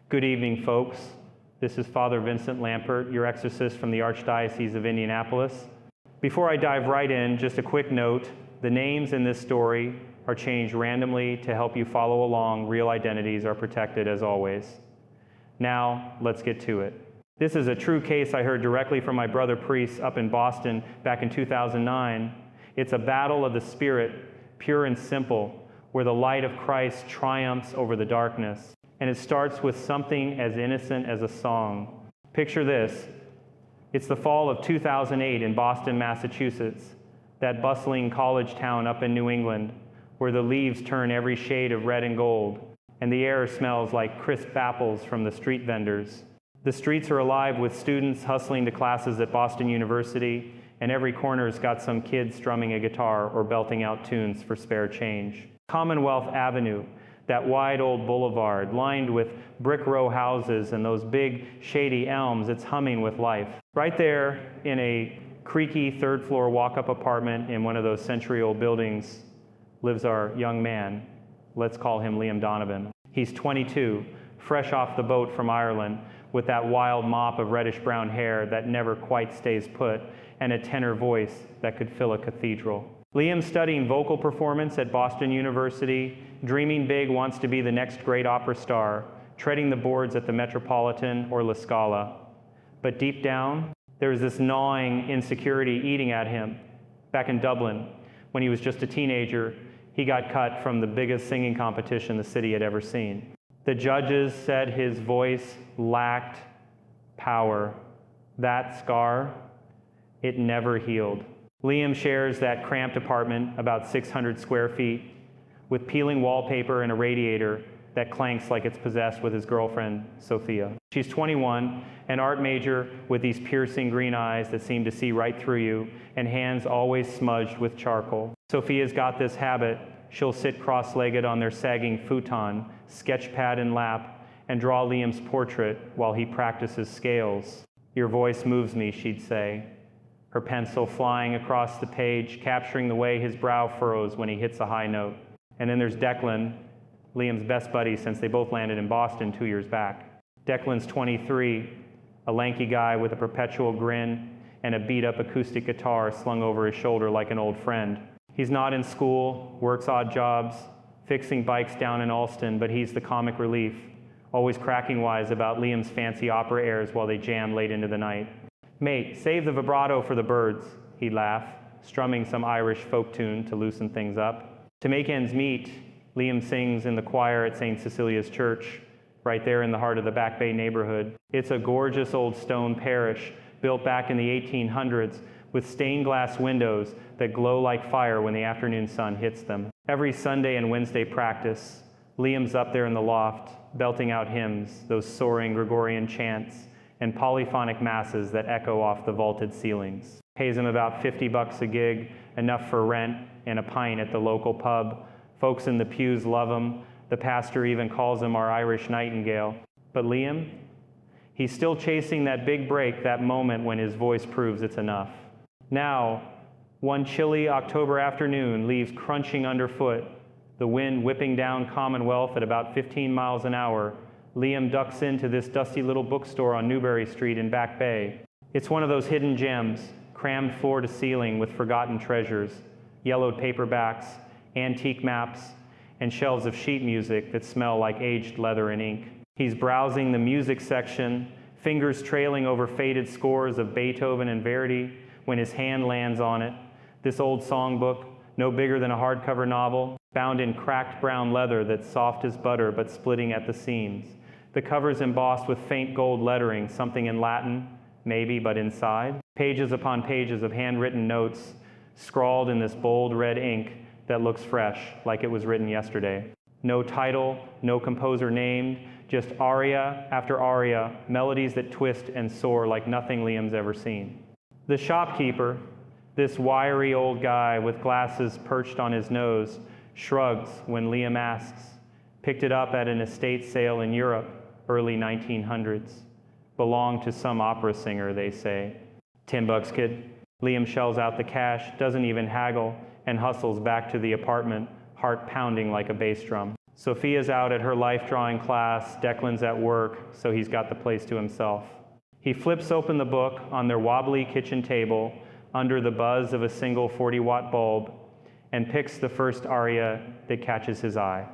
Good evening, folks. This is Father Vincent Lampert, your exorcist from the Archdiocese of Indianapolis. Before I dive right in, just a quick note. The names in this story are changed randomly to help you follow along. Real identities are protected as always. Now, let's get to it. This is a true case I heard directly from my brother priests up in Boston back in 2009. It's a battle of the Spirit, pure and simple, where the light of Christ triumphs over the darkness. And it starts with something as innocent as a song. Picture this. It's the fall of 2008 in Boston, Massachusetts, that bustling college town up in New England, where the leaves turn every shade of red and gold, and the air smells like crisp apples from the street vendors. The streets are alive with students hustling to classes at Boston University, and every corner's got some kid strumming a guitar or belting out tunes for spare change. Commonwealth Avenue, that wide old boulevard lined with brick row houses and those big shady elms, it's humming with life. Right there in a creaky third-floor walk-up apartment in one of those century-old buildings lives our young man. Let's call him Liam Donovan. He's 22, fresh off the boat from Ireland, with that wild mop of reddish-brown hair that never quite stays put, and a tenor voice that could fill a cathedral. Liam's studying vocal performance at Boston University, dreaming big, wants to be the next great opera star, treading the boards at the Metropolitan or La Scala. But deep down, there's this gnawing insecurity eating at him. Back in Dublin, when he was just a teenager, he got cut from the biggest singing competition the city had ever seen. The judges said his voice lacked power. That scar, it never healed. Liam shares that cramped apartment, about 600 square feet, with peeling wallpaper and a radiator that clanks like it's possessed with his girlfriend, Sophia. She's 21, an art major with these piercing green eyes that seem to see right through you, and hands always smudged with charcoal. Sophia's got this habit. She'll sit cross-legged on their sagging futon, sketch pad in lap, and draw Liam's portrait while he practices scales. "Your voice moves me," she'd say, her pencil flying across the page, capturing the way his brow furrows when he hits a high note. And then there's Declan, Liam's best buddy since they both landed in Boston 2 years back. Declan's 23, a lanky guy with a perpetual grin and a beat-up acoustic guitar slung over his shoulder like an old friend. He's not in school, works odd jobs, fixing bikes down in Alston, but he's the comic relief, always cracking wise about Liam's fancy opera airs while they jam late into the night. "Mate, save the vibrato for the birds," he'd laugh, strumming some Irish folk tune to loosen things up. To make ends meet, Liam sings in the choir at St. Cecilia's Church, right there in the heart of the Back Bay neighborhood. It's a gorgeous old stone parish built back in the 1800s with stained glass windows that glow like fire when the afternoon sun hits them. Every Sunday and Wednesday practice, Liam's up there in the loft, belting out hymns, those soaring Gregorian chants, and polyphonic masses that echo off the vaulted ceilings. Pays him about $50 a gig, enough for rent and a pint at the local pub. Folks in the pews love him. The pastor even calls him our Irish Nightingale. But Liam, he's still chasing that big break, that moment when his voice proves it's enough. Now, one chilly October afternoon leaves crunching underfoot, the wind whipping down Commonwealth at about 15 miles an hour. Liam ducks into this dusty little bookstore on Newbury Street in Back Bay. It's one of those hidden gems, crammed floor to ceiling with forgotten treasures, yellowed paperbacks, antique maps, and shelves of sheet music that smell like aged leather and ink. He's browsing the music section, fingers trailing over faded scores of Beethoven and Verdi, when his hand lands on it. This old songbook, no bigger than a hardcover novel, bound in cracked brown leather that's soft as butter but splitting at the seams. The cover's embossed with faint gold lettering, something in Latin, maybe, but inside. Pages upon pages of handwritten notes, scrawled in this bold red ink that looks fresh, like it was written yesterday. No title, no composer named, just aria after aria, melodies that twist and soar like nothing Liam's ever seen. The shopkeeper, this wiry old guy with glasses perched on his nose, shrugs when Liam asks. Picked it up at an estate sale in Europe, early 1900s. Belonged to some opera singer, they say. $10, kid. Liam shells out the cash, doesn't even haggle, and hustles back to the apartment, heart pounding like a bass drum. Sophia's out at her life drawing class, Declan's at work, so he's got the place to himself. He flips open the book on their wobbly kitchen table under the buzz of a single 40-watt bulb and picks the first aria that catches his eye.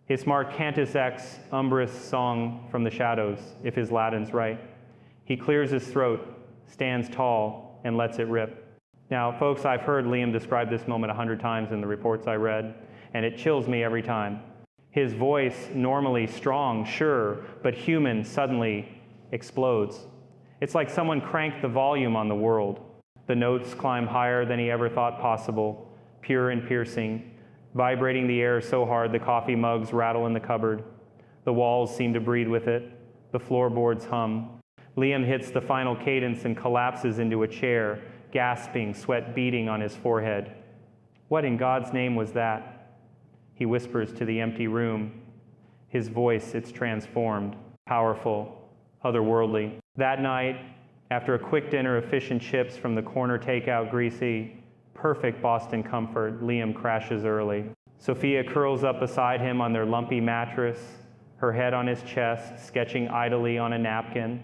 It's marked Cantus Ex Umbris Song from the Shadows, if his Latin's right. He clears his throat, stands tall, and lets it rip. Now, folks, I've heard Liam describe this moment 100 times in the reports I read, and it chills me every time. His voice, normally strong, sure, but human, suddenly explodes. It's like someone cranked the volume on the world. The notes climb higher than he ever thought possible, pure and piercing, vibrating the air so hard the coffee mugs rattle in the cupboard. The walls seem to breathe with it. The floorboards hum. Liam hits the final cadence and collapses into a chair, gasping, sweat beading on his forehead. What in God's name was that? He whispers to the empty room. His voice, it's transformed, powerful, otherworldly. That night, after a quick dinner of fish and chips from the corner takeout greasy, perfect Boston comfort, Liam crashes early. Sophia curls up beside him on their lumpy mattress, her head on his chest, sketching idly on a napkin.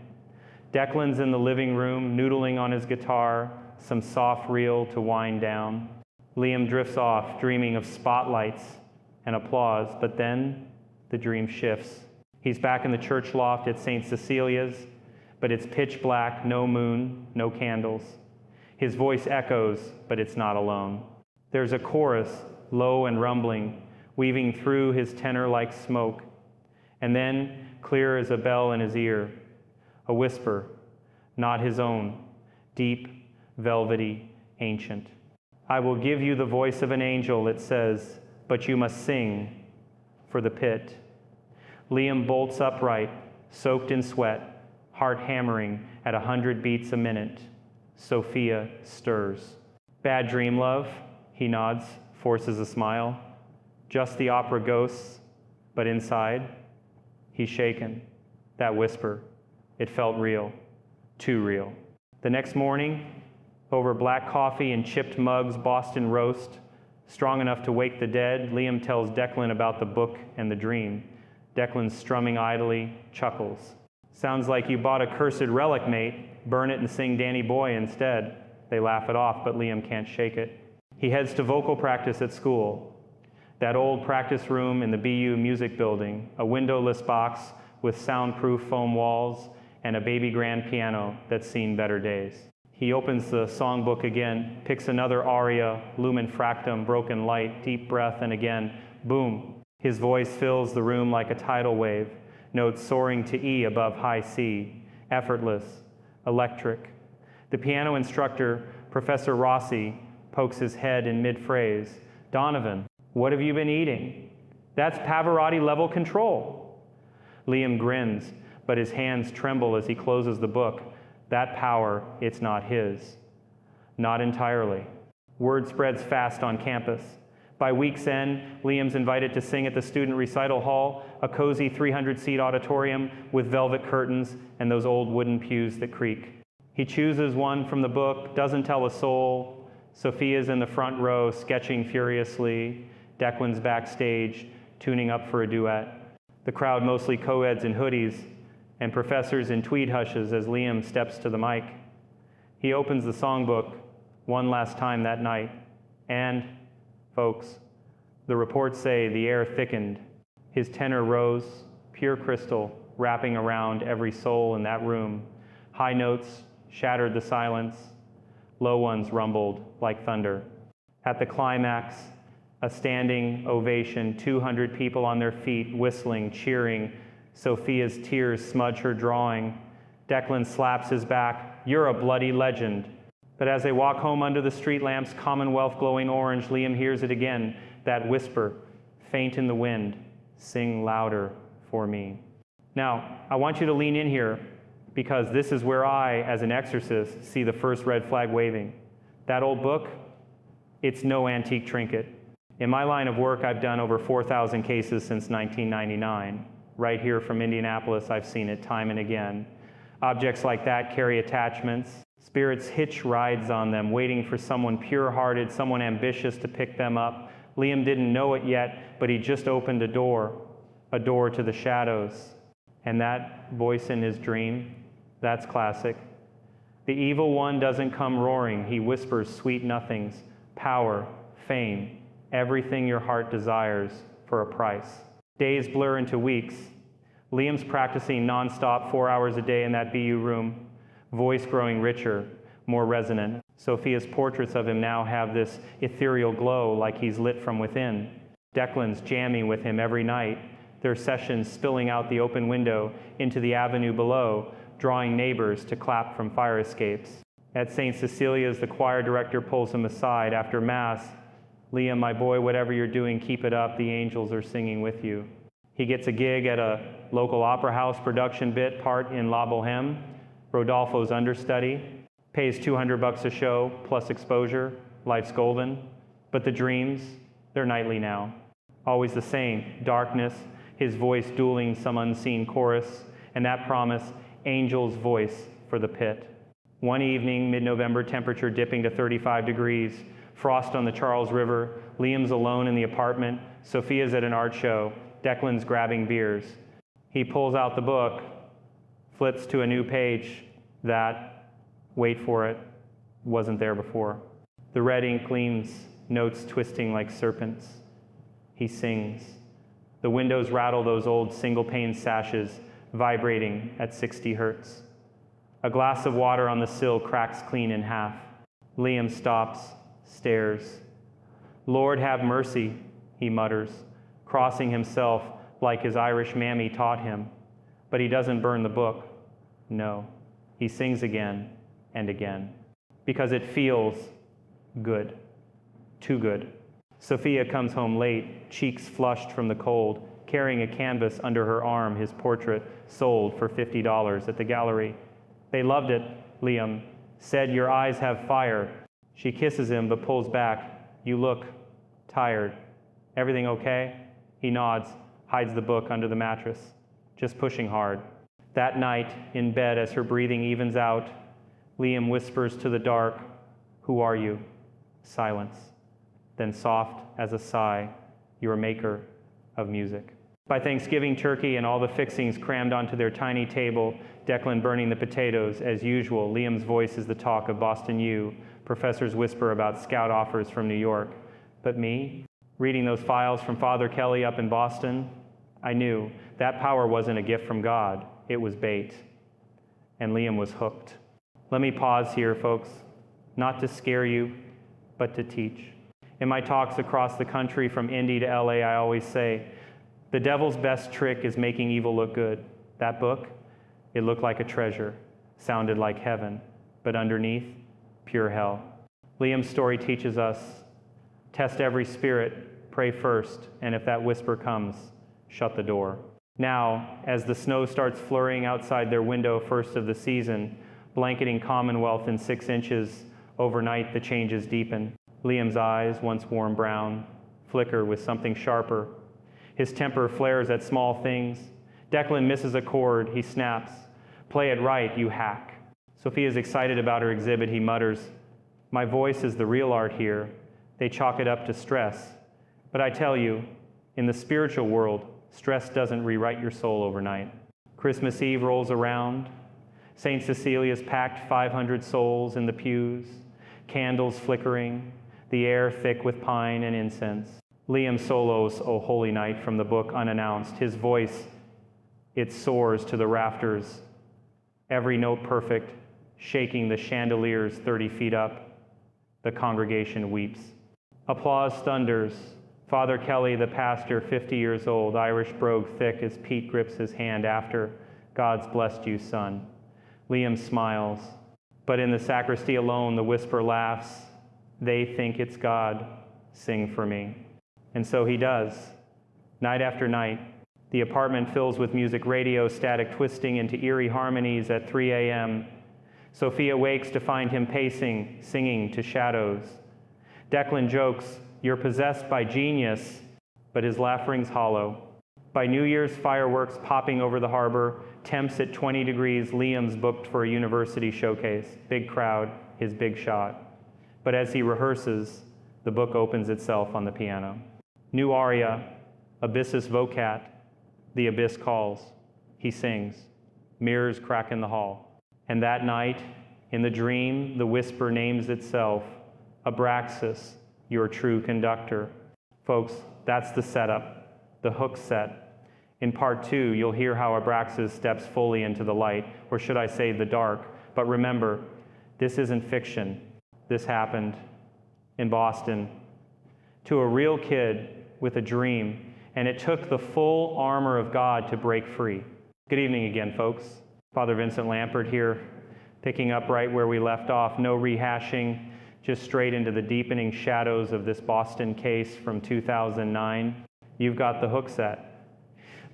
Declan's in the living room, noodling on his guitar, some soft reel to wind down. Liam drifts off, dreaming of spotlights and applause, but then the dream shifts. He's back in the church loft at St. Cecilia's, but it's pitch black, no moon, no candles. His voice echoes, but it's not alone. There's a chorus, low and rumbling, weaving through his tenor like smoke, and then, clear as a bell in his ear, a whisper, not his own, deep, velvety, ancient. I will give you the voice of an angel, it says, but you must sing for the pit. Liam bolts upright, soaked in sweat, heart hammering at 100 beats a minute. Sophia stirs. Bad dream, love? He nods, forces a smile. Just the opera ghosts, but inside, he's shaken. That whisper, it felt real, too real. The next morning, over black coffee and chipped mugs Boston roast, strong enough to wake the dead, Liam tells Declan about the book and the dream. Declan, strumming idly, chuckles. Sounds like you bought a cursed relic, mate. Burn it and sing Danny Boy instead. They laugh it off, but Liam can't shake it. He heads to vocal practice at school. That old practice room in the BU music building, a windowless box with soundproof foam walls and a baby grand piano that's seen better days. He opens the songbook again, picks another aria, lumen fractum, broken light, deep breath, and again, boom. His voice fills the room like a tidal wave, notes soaring to E above high C, effortless, electric. The piano instructor, Professor Rossi, pokes his head in mid-phrase. Donovan, what have you been eating? That's Pavarotti-level control. Liam grins, but his hands tremble as he closes the book. That power, it's not his. Not entirely. Word spreads fast on campus. By week's end, Liam's invited to sing at the student recital hall, a cozy 300-seat auditorium with velvet curtains and those old wooden pews that creak. He chooses one from the book, doesn't tell a soul. Sophia's in the front row, sketching furiously. Declan's backstage, tuning up for a duet. The crowd mostly co-eds in hoodies, and professors in tweed hushes as Liam steps to the mic. He opens the songbook one last time that night, and, folks, the reports say the air thickened. His tenor rose, pure crystal, wrapping around every soul in that room. High notes shattered the silence. Low ones rumbled like thunder. At the climax, a standing ovation, 200 people on their feet, whistling, cheering. Sophia's tears smudge her drawing. Declan slaps his back. You're a bloody legend. But as they walk home under the street lamps, Commonwealth glowing orange, Liam hears it again, that whisper, faint in the wind, sing louder for me. Now, I want you to lean in here because this is where I, as an exorcist, see the first red flag waving. That old book, it's no antique trinket. In my line of work, I've done over 4,000 cases since 1999. Right here from Indianapolis, I've seen it time and again. Objects like that carry attachments. Spirits hitch rides on them, waiting for someone pure-hearted, someone ambitious to pick them up. Liam didn't know it yet, but he just opened a door. a door to the shadows. And that voice in his dream, that's classic. The evil one doesn't come roaring. He whispers sweet nothings, power, fame, everything your heart desires for a price. Days blur into weeks. Liam's practicing nonstop 4 hours a day in that BU room, voice growing richer, more resonant. Sophia's portraits of him now have this ethereal glow like he's lit from within. Declan's jamming with him every night, their sessions spilling out the open window into the avenue below, drawing neighbors to clap from fire escapes. At St. Cecilia's, the choir director pulls him aside after Mass. Liam, my boy, whatever you're doing, keep it up. The angels are singing with you. He gets a gig at a local opera house production bit part in La Boheme, Rodolfo's understudy, pays $200 a show plus exposure. Life's golden. But the dreams, they're nightly now. Always the same, darkness, his voice dueling some unseen chorus, and that promise, angel's voice for the pit. One evening, mid-November, temperature dipping to 35 degrees, frost on the Charles River, Liam's alone in the apartment, Sophia's at an art show, Declan's grabbing beers. He pulls out the book, flips to a new page that, wait for it, wasn't there before. The red ink gleams, notes twisting like serpents. He sings. The windows rattle those old single-pane sashes, vibrating at 60 hertz. A glass of water on the sill cracks clean in half. Liam stops, stares. Lord have mercy, he mutters, crossing himself like his Irish mammy taught him. But he doesn't burn the book. No, he sings again and again. Because it feels good. Too good. Sophia comes home late, cheeks flushed from the cold, carrying a canvas under her arm, his portrait, sold for $50 at the gallery. They loved it, Liam said, your eyes have fire. She kisses him but pulls back. You look tired. Everything okay? He nods, hides the book under the mattress, just pushing hard. That night, in bed, as her breathing evens out, Liam whispers to the dark, who are you? Silence. Then soft as a sigh, your maker of music. By Thanksgiving turkey and all the fixings crammed onto their tiny table, Declan burning the potatoes, as usual, Liam's voice is the talk of Boston U. Professors whisper about scout offers from New York. But me, reading those files from Father Kelly up in Boston, I knew that power wasn't a gift from God, it was bait. And Liam was hooked. Let me pause here, folks, not to scare you, but to teach. In my talks across the country from Indy to LA, I always say, the devil's best trick is making evil look good. That book, it looked like a treasure, sounded like heaven, but underneath, pure hell. Liam's story teaches us, test every spirit, pray first, and if that whisper comes, shut the door. Now, as the snow starts flurrying outside their window first of the season, blanketing Commonwealth in 6 inches, overnight the changes deepen. Liam's eyes, once warm brown, flicker with something sharper. His temper flares at small things. Declan misses a chord, he snaps. Play it right, you hack. Sophia's excited about her exhibit, he mutters, my voice is the real art here. They chalk it up to stress. But I tell you, in the spiritual world, stress doesn't rewrite your soul overnight. Christmas Eve rolls around. St. Cecilia's packed 500 souls in the pews, candles flickering, the air thick with pine and incense. Liam solos O Holy Night from the book unannounced. His voice, it soars to the rafters, every note perfect, shaking the chandeliers 30 feet up. The congregation weeps. Applause thunders. Father Kelly, the pastor, 50 years old, Irish brogue thick as Pete grips his hand after, God's blessed you, son. Liam smiles, but in the sacristy alone, the whisper laughs, they think it's God, sing for me. And so he does, night after night. The apartment fills with music radio static twisting into eerie harmonies at 3 a.m. Sophia wakes to find him pacing, singing to shadows. Declan jokes, you're possessed by genius, but his laugh rings hollow. By New Year's fireworks popping over the harbor, temps at 20 degrees, Liam's booked for a university showcase. Big crowd, his big shot. But as he rehearses, the book opens itself on the piano. New aria, Abyssus Vocat, The abyss calls. He sings. Mirrors crack in the hall. And that night, in the dream, the whisper names itself, Abraxas, your true conductor. Folks, that's the setup, the hook set. In part 2, you'll hear how Abraxas steps fully into the light, or should I say the dark. But remember, this isn't fiction. This happened in Boston to a real kid with a dream, and it took the full armor of God to break free. Good evening again, folks. Father Vincent Lampert here, picking up right where we left off. No rehashing, just straight into the deepening shadows of this Boston case from 2009. You've got the hook set.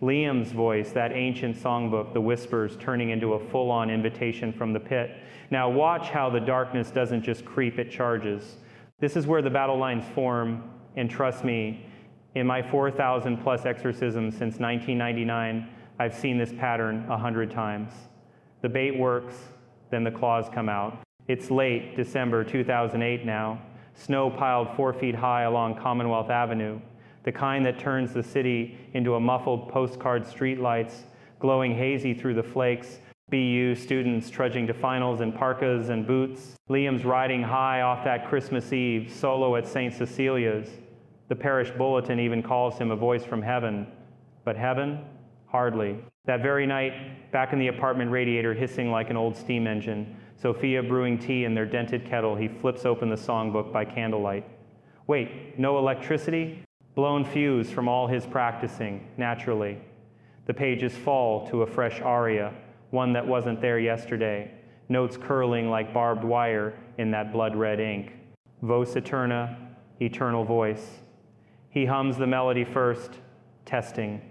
Liam's voice, that ancient songbook, the whispers, turning into a full-on invitation from the pit. Now watch how the darkness doesn't just creep, it charges. This is where the battle lines form, and trust me, in my 4,000 plus exorcisms since 1999, I've seen this pattern 100 times. The bait works, then the claws come out. It's late December 2008 now, snow piled 4 feet high along Commonwealth Avenue, the kind that turns the city into a muffled postcard streetlights, glowing hazy through the flakes, BU students trudging to finals in parkas and boots. Liam's riding high off that Christmas Eve, solo at St. Cecilia's. The parish bulletin even calls him a voice from heaven. But heaven? Hardly. That very night, back in the apartment radiator hissing like an old steam engine, Sophia brewing tea in their dented kettle, he flips open the songbook by candlelight. Wait, no electricity? Blown fuse from all his practicing, naturally. The pages fall to a fresh aria, one that wasn't there yesterday, notes curling like barbed wire in that blood-red ink. Vos eterna, eternal voice. He hums the melody first, testing,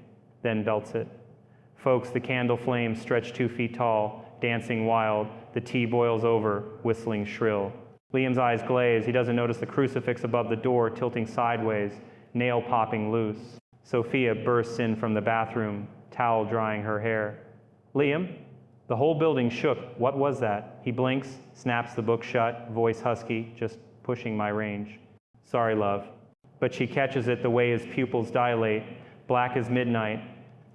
then belts it. Folks, the candle flames stretch 2 feet tall, dancing wild. The tea boils over, whistling shrill. Liam's eyes glaze. He doesn't notice the crucifix above the door tilting sideways, nail popping loose. Sophia bursts in from the bathroom, towel drying her hair. Liam? The whole building shook. What was that? He blinks, snaps the book shut, voice husky, just pushing my range. Sorry, love. But she catches it the way his pupils dilate, black as midnight.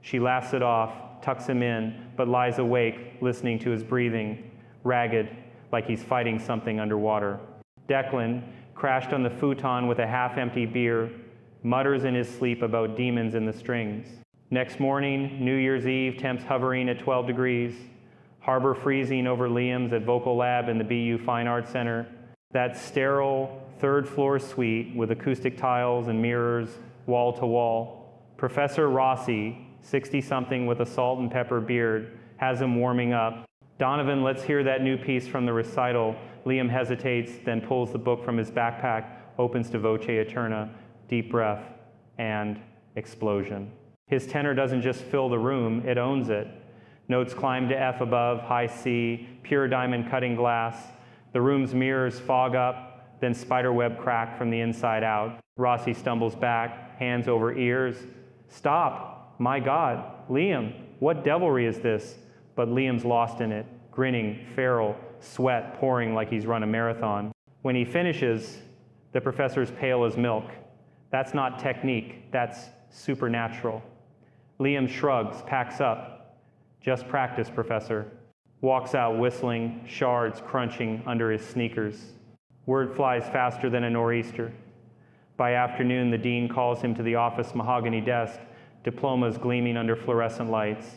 She laughs it off, tucks him in, but lies awake, listening to his breathing, ragged, like he's fighting something underwater. Declan, crashed on the futon with a half-empty beer, mutters in his sleep about demons in the strings. Next morning, New Year's Eve, temps hovering at 12 degrees, harbor freezing over Liam's at Vocal Lab in the BU Fine Arts Center. That sterile third-floor suite with acoustic tiles and mirrors, wall to wall. Professor Rossi, 60-something with a salt and pepper beard, has him warming up. Donovan, let's hear that new piece from the recital. Liam hesitates, then pulls the book from his backpack, opens to Voce Eterna, deep breath, and explosion. His tenor doesn't just fill the room, it owns it. Notes climb to F above, high C, pure diamond cutting glass. The room's mirrors fog up, then spiderweb crack from the inside out. Rossi stumbles back, hands over ears. Stop! My God, Liam, what devilry is this? But Liam's lost in it, grinning, feral, sweat pouring like he's run a marathon. When he finishes, the professor's pale as milk. That's not technique, that's supernatural. Liam shrugs, packs up. Just practice, Professor. Walks out whistling, shards crunching under his sneakers. Word flies faster than a nor'easter. By afternoon, the dean calls him to the office mahogany desk, diplomas gleaming under fluorescent lights.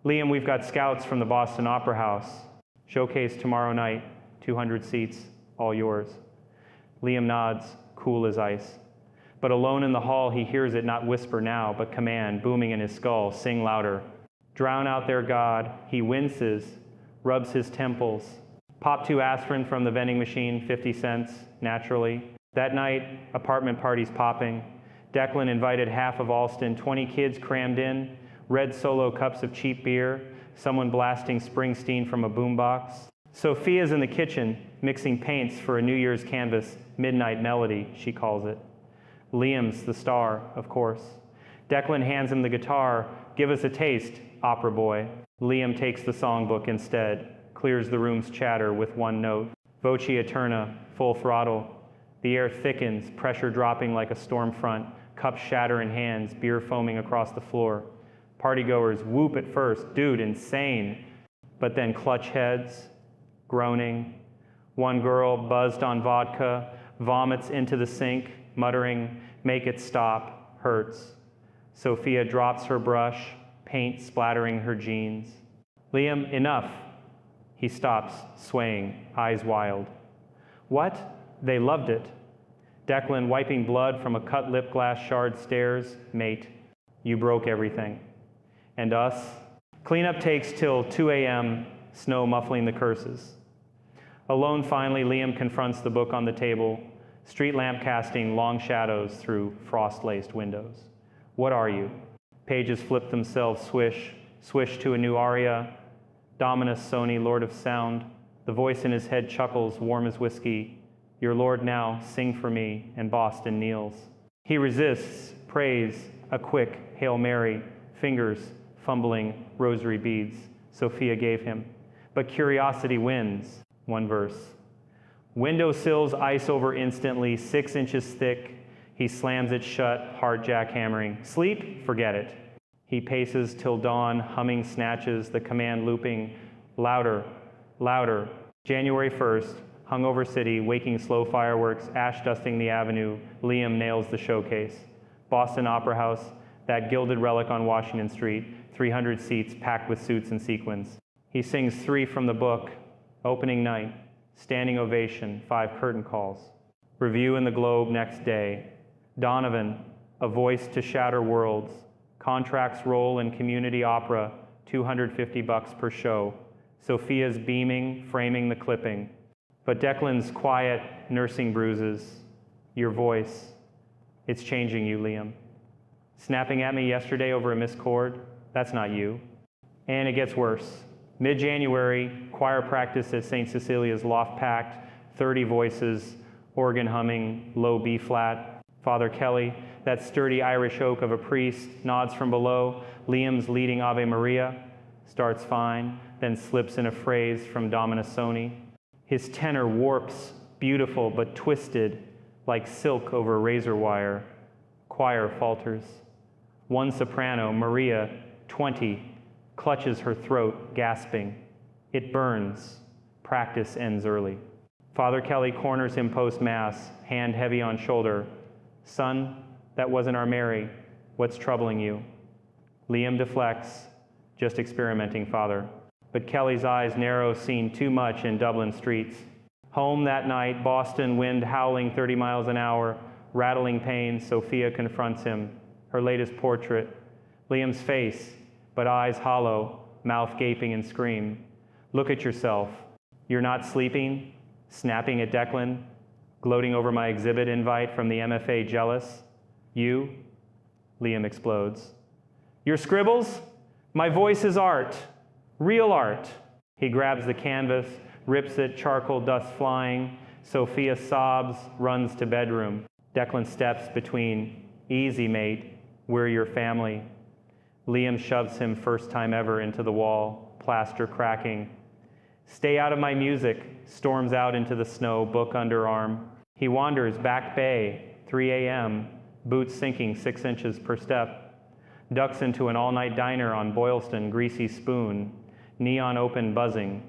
Liam, we've got scouts from the Boston Opera House. Showcase tomorrow night, 200 seats, all yours. Liam nods, cool as ice. But alone in the hall, he hears it not whisper now, but command, booming in his skull, sing louder. Drown out their God. He winces, rubs his temples. Pop 2 aspirin from the vending machine, 50 cents, naturally. That night, apartment parties popping. Declan invited half of Alston, 20 kids crammed in, red solo cups of cheap beer, someone blasting Springsteen from a boombox. Sophia's in the kitchen, mixing paints for a New Year's canvas, Midnight Melody, she calls it. Liam's the star, of course. Declan hands him the guitar. Give us a taste, opera boy. Liam takes the songbook instead, clears the room's chatter with one note. Voce Eterna, full throttle. The air thickens, pressure dropping like a storm front, cups shatter in hands, beer foaming across the floor. Partygoers whoop at first, dude, insane, but then clutch heads, groaning. One girl, buzzed on vodka, vomits into the sink, muttering, "Make it stop, hurts." Sophia drops her brush, paint splattering her jeans. "Liam, enough." He stops, swaying, eyes wild. "What? They loved it." Declan, wiping blood from a cut lip glass shard, stares. "Mate, you broke everything." "And us?" Cleanup takes till 2 a.m., snow muffling the curses. Alone finally, Liam confronts the book on the table, street lamp casting long shadows through frost-laced windows. What are you? Pages flip themselves, swish, swish to a new aria. Dominus Sony, Lord of Sound. The voice in his head chuckles, warm as whiskey. "Your Lord now, sing for me," and Boston kneels. He resists, prays, a quick Hail Mary, fingers fumbling rosary beads Sophia gave him. But curiosity wins. One verse. Window sills ice over instantly, 6 inches thick. He slams it shut, heart jackhammering. Sleep? Forget it. He paces till dawn, humming snatches, the command looping. Louder, louder. January 1st, hungover city, waking slow fireworks, ash dusting the avenue. Liam nails the showcase. Boston Opera House, that gilded relic on Washington Street, 300 seats packed with suits and sequins. He sings 3 from the book. Opening night, standing ovation, 5 curtain calls. Review in the Globe next day. Donovan, a voice to shatter worlds. Contracts role in community opera, $250 per show. Sophia's beaming, framing the clipping. But Declan's quiet, nursing bruises. Your voice, it's changing you, Liam. Snapping at me yesterday over a missed chord, that's not you. And it gets worse. Mid-January, choir practice at St. Cecilia's loft packed, 30 voices, organ humming, low B-flat. Father Kelly, that sturdy Irish oak of a priest, nods from below. Liam's leading Ave Maria, starts fine, then slips in a phrase from Dominus Sony. His tenor warps, beautiful but twisted, like silk over razor wire. Choir falters. One soprano, Maria, 20, clutches her throat, gasping. It burns. Practice ends early. Father Kelly corners him post-mass, hand heavy on shoulder. Son, that wasn't our Mary. What's troubling you? Liam deflects. Just experimenting, Father. But Kelly's eyes narrow, seen too much in Dublin streets. Home that night, Boston wind howling 30 miles an hour, rattling pains. Sophia confronts him. Her latest portrait. Liam's face, but eyes hollow, mouth gaping in scream. Look at yourself. You're not sleeping? Snapping at Declan? Gloating over my exhibit invite from the MFA jealous? You? Liam explodes. Your scribbles? My voice is art. Real art. He grabs the canvas, rips it, charcoal dust flying. Sophia sobs, runs to bedroom. Declan steps between. Easy, mate. We're your family. Liam shoves him first time ever into the wall, plaster cracking. Stay out of my music, storms out into the snow, book under arm. He wanders back bay, 3 a.m., boots sinking 6 inches per step. Ducks into an all-night diner on Boylston, greasy spoon, neon open buzzing.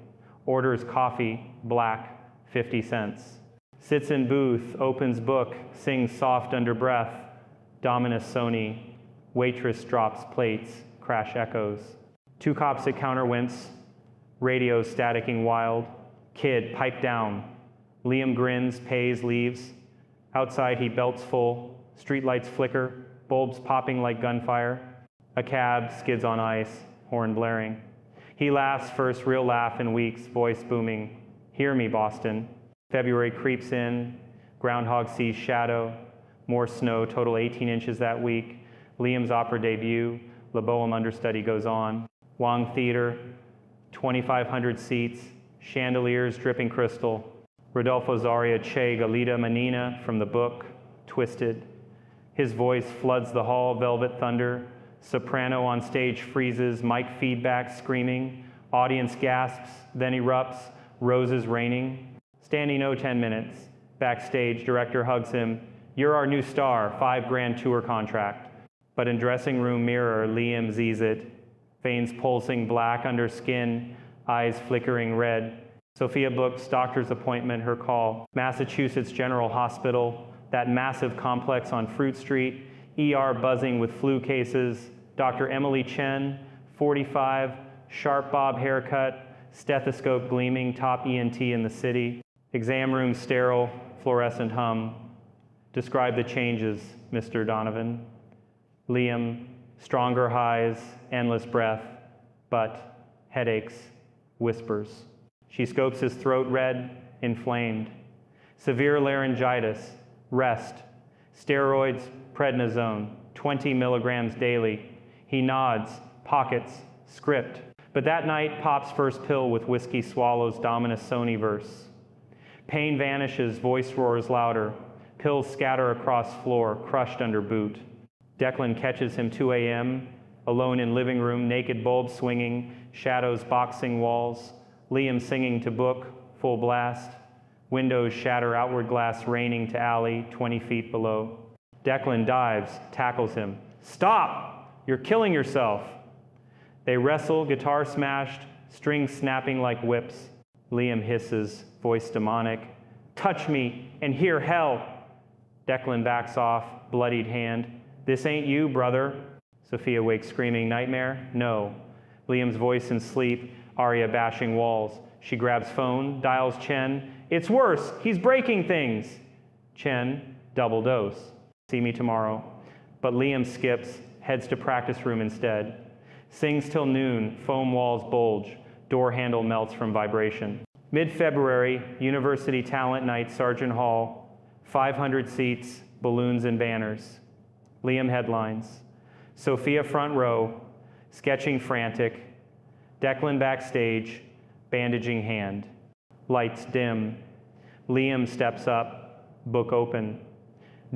Orders coffee, black, 50 cents. Sits in booth, opens book, sings soft under breath. Dominus Sony. Waitress drops plates, crash echoes. 2 cops at counter wince. Radio staticking wild. Kid, pipe down. Liam grins, pays, leaves. Outside he belts full. Streetlights flicker, bulbs popping like gunfire. A cab skids on ice, horn blaring. He laughs, first real laugh in weeks, voice booming. Hear me, Boston. February creeps in. Groundhog sees shadow. More snow, total 18 inches that week. Liam's opera debut. Le Bohème understudy goes on. Wang Theater, 2,500 seats, chandeliers dripping crystal. Rodolfo Zaria Che Galita Menina from the book, Twisted. His voice floods the hall, velvet thunder. Soprano on stage freezes, mic feedback screaming. Audience gasps, then erupts, roses raining. Standing O 10 minutes. Backstage, director hugs him. You're our new star, $5 grand tour contract. But in dressing room mirror, Liam sees it. Veins pulsing black under skin, eyes flickering red. Sophia books doctor's appointment, her call. Massachusetts General Hospital, that massive complex on Fruit Street, ER buzzing with flu cases. Dr. Emily Chen, 45, sharp bob haircut, stethoscope gleaming, top ENT in the city. Exam room sterile, fluorescent hum. Describe the changes, Mr. Donovan. Liam, stronger highs, endless breath, but headaches, whispers. She scopes his throat red, inflamed. Severe laryngitis, rest. Steroids, prednisone, 20 milligrams daily. He nods, pockets, script. But that night, Pop's first pill with whiskey swallows Dominus Sony verse. Pain vanishes, voice roars louder. Pills scatter across floor, crushed under boot. Declan catches him 2 a.m., alone in living room, naked bulbs swinging, shadows boxing walls. Liam singing to book, full blast. Windows shatter, outward glass raining to alley, 20 feet below. Declan dives, tackles him. Stop! You're killing yourself. They wrestle, guitar smashed, strings snapping like whips. Liam hisses, voice demonic. Touch me and hear hell. Declan backs off, bloodied hand. This ain't you, brother. Sophia wakes screaming, nightmare? No. Liam's voice in sleep, Arya bashing walls. She grabs phone, dials Chen. It's worse, he's breaking things. Chen, double dose. See me tomorrow. But Liam skips, heads to practice room instead. Sings till noon, foam walls bulge. Door handle melts from vibration. Mid-February, University Talent Night, Sargent Hall. 500 seats, balloons and banners. Liam headlines. Sophia front row, sketching frantic. Declan backstage, bandaging hand. Lights dim. Liam steps up, book open.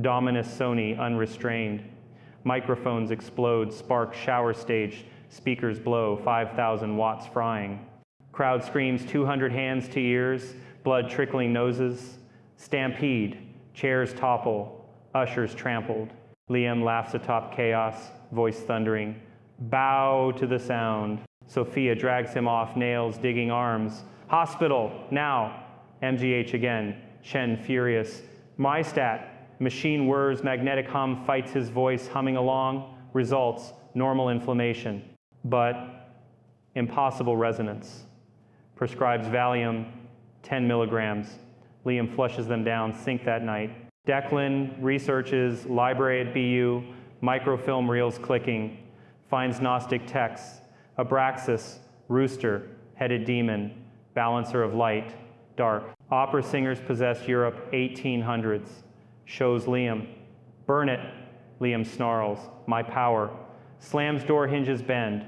Dominus Sony unrestrained. Microphones explode, sparks shower stage. Speakers blow, 5,000 watts frying. Crowd screams, 200 hands to ears, blood trickling noses. Stampede, chairs topple, ushers trampled. Liam laughs atop chaos, voice thundering. Bow to the sound. Sophia drags him off, nails digging arms. Hospital, now. MGH again. Chen furious. MyStat. Machine whirs, magnetic hum fights his voice, humming along. Results, normal inflammation. But impossible resonance. Prescribes Valium, 10 milligrams. Liam flushes them down, sink that night. Declan researches library at BU, microfilm reels clicking, finds Gnostic texts, Abraxas, rooster, headed demon, balancer of light, dark. Opera singers possess Europe 1800s. Shows Liam. Burn it, Liam snarls. My power. Slams door hinges bend.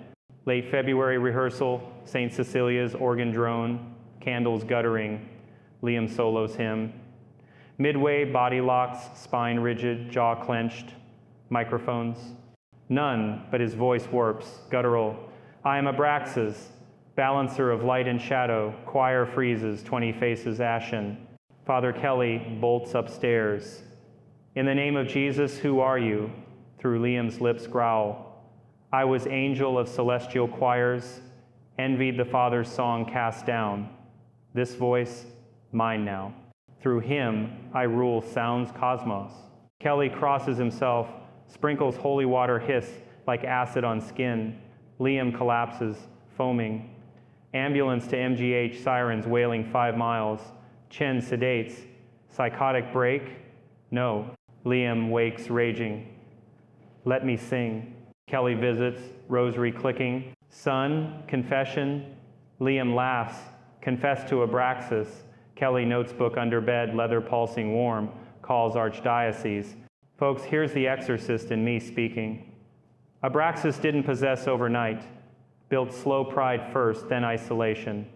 Late February rehearsal, St. Cecilia's organ drone, candles guttering. Liam solos hymn. Midway, body locks, spine rigid, jaw clenched. Microphones. None, but his voice warps, guttural. I am Abraxas, balancer of light and shadow. Choir freezes, 20 faces ashen. Father Kelly bolts upstairs. In the name of Jesus, who are you? Through Liam's lips growl. I was angel of celestial choirs, envied the Father's song cast down. This voice, mine now. Through him, I rule sound's cosmos. Kelly crosses himself, sprinkles holy water hiss like acid on skin. Liam collapses, foaming. Ambulance to MGH, sirens wailing 5 miles. Chen sedates. Psychotic break? No. Liam wakes raging. Let me sing. Kelly visits, rosary clicking. Son, confession. Liam laughs. Confess to Abraxas. Kelly notes book under bed, leather pulsing warm. Calls archdiocese. Folks, here's the exorcist in me speaking. Abraxas didn't possess overnight. Built slow pride first, then isolation.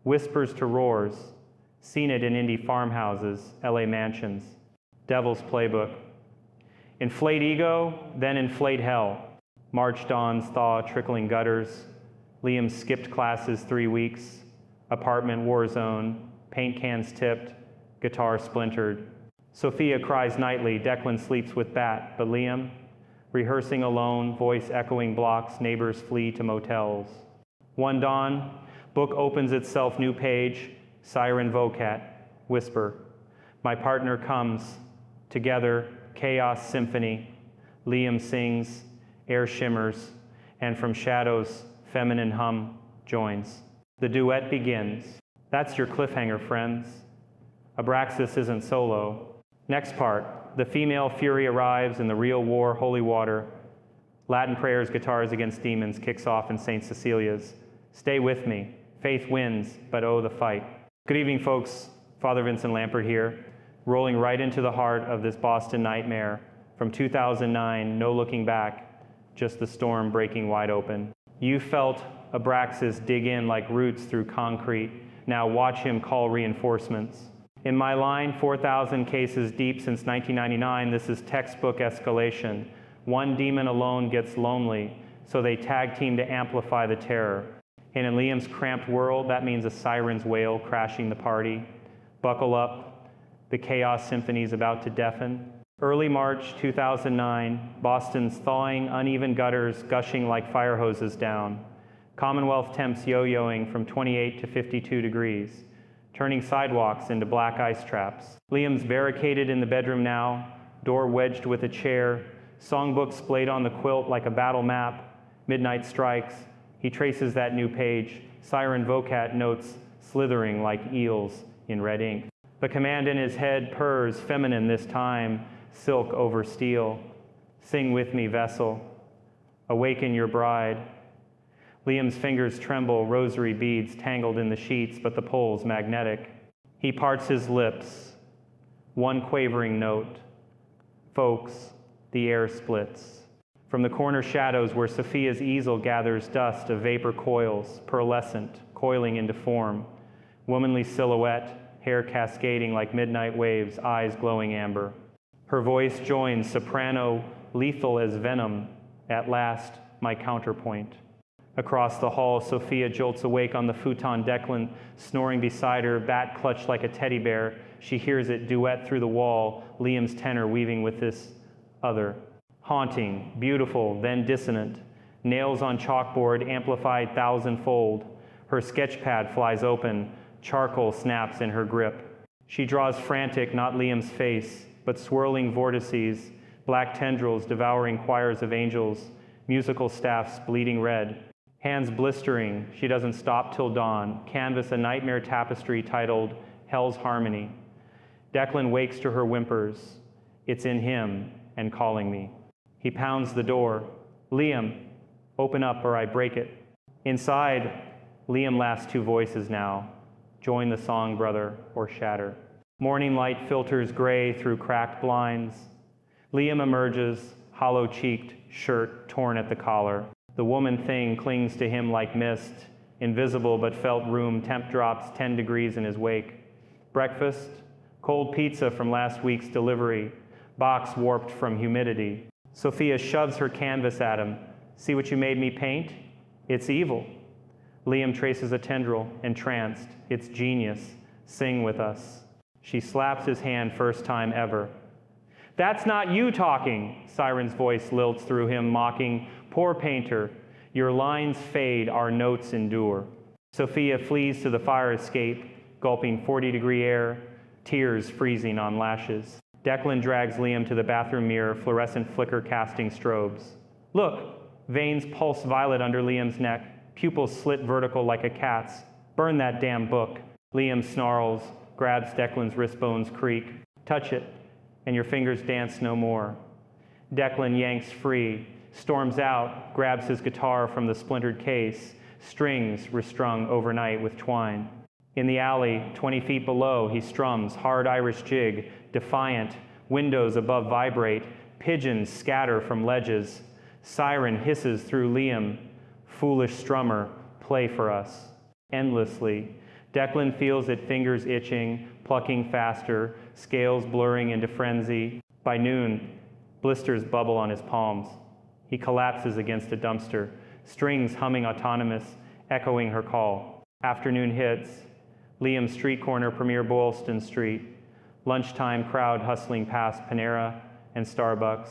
Whispers to roars. Seen it in indie farmhouses, LA mansions. Devil's playbook. Inflate ego, then inflate hell. March dawns thaw, trickling gutters. Liam skipped classes 3 weeks. Apartment war zone. Paint cans tipped. Guitar splintered. Sophia cries nightly. Declan sleeps with Bat. But Liam? Rehearsing alone, voice echoing blocks, neighbors flee to motels. One dawn, book opens itself, new page, siren vocat, whisper. My partner comes, together, chaos symphony. Liam sings, air shimmers, and from shadows, feminine hum joins. The duet begins. That's your cliffhanger, friends. Abraxas isn't solo. Next part, the female fury arrives in the real war, holy water. Latin prayers, guitars against demons kicks off in St. Cecilia's. Stay with me. Faith wins, but oh, the fight. Good evening, folks. Father Vincent Lampert here, rolling right into the heart of this Boston nightmare. From 2009, no looking back, just the storm breaking wide open. You felt Abraxas dig in like roots through concrete. Now watch him call reinforcements. In my line, 4,000 cases deep since 1999, this is textbook escalation. One demon alone gets lonely, so they tag team to amplify the terror. And in Liam's cramped world, that means a siren's wail crashing the party. Buckle up, the chaos symphony's about to deafen. Early March 2009, Boston's thawing, uneven gutters gushing like fire hoses down. Commonwealth temps yo-yoing from 28 to 52 degrees, turning sidewalks into black ice traps. Liam's barricaded in the bedroom now, door wedged with a chair, songbook splayed on the quilt like a battle map. Midnight strikes. He traces that new page, siren vocat notes slithering like eels in red ink. The command in his head purrs, feminine this time, silk over steel. Sing with me, vessel. Awaken your bride. Liam's fingers tremble, rosary beads tangled in the sheets, but the pole's magnetic. He parts his lips. One quavering note. Folks, the air splits. From the corner shadows where Sophia's easel gathers dust, a vapor coils, pearlescent, coiling into form. Womanly silhouette, hair cascading like midnight waves, eyes glowing amber. Her voice joins, soprano, lethal as venom. At last, my counterpoint. Across the hall, Sophia jolts awake on the futon, Declan snoring beside her, bat clutched like a teddy bear. She hears it duet through the wall, Liam's tenor weaving with this other. Haunting, beautiful, then dissonant. Nails on chalkboard amplified thousandfold. Her sketch pad flies open. Charcoal snaps in her grip. She draws frantic, not Liam's face, but swirling vortices, black tendrils devouring choirs of angels, musical staffs bleeding red. Hands blistering, she doesn't stop till dawn. Canvas a nightmare tapestry titled Hell's Harmony. Declan wakes to her whimpers. It's in him and calling me. He pounds the door. Liam, open up or I break it. Inside, Liam laughs two voices now. Join the song, brother, or shatter. Morning light filters gray through cracked blinds. Liam emerges, hollow-cheeked, shirt torn at the collar. The woman thing clings to him like mist, invisible but felt room, temp drops 10 degrees in his wake. Breakfast, cold pizza from last week's delivery, box warped from humidity. Sophia shoves her canvas at him. See what you made me paint? It's evil. Liam traces a tendril, entranced. It's genius. Sing with us. She slaps his hand first time ever. That's not you talking, Siren's voice lilts through him, mocking. Poor painter, your lines fade, our notes endure. Sophia flees to the fire escape, gulping 40-degree air, tears freezing on lashes. Declan drags Liam to the bathroom mirror, fluorescent flicker casting strobes. Look, veins pulse violet under Liam's neck, pupils slit vertical like a cat's. Burn that damn book. Liam snarls, grabs Declan's wrist bones creak. Touch it, and your fingers dance no more. Declan yanks free, storms out, grabs his guitar from the splintered case, strings restrung overnight with twine. In the alley, 20 feet below, he strums, hard Irish jig, defiant, windows above vibrate, pigeons scatter from ledges. Siren hisses through Liam. Foolish strummer, play for us. Endlessly. Declan feels it, fingers itching, plucking faster, scales blurring into frenzy. By noon, blisters bubble on his palms. He collapses against a dumpster, strings humming autonomous, echoing her call. Afternoon hits. Liam's street corner, Premier Boylston Street. Lunchtime crowd hustling past Panera and Starbucks.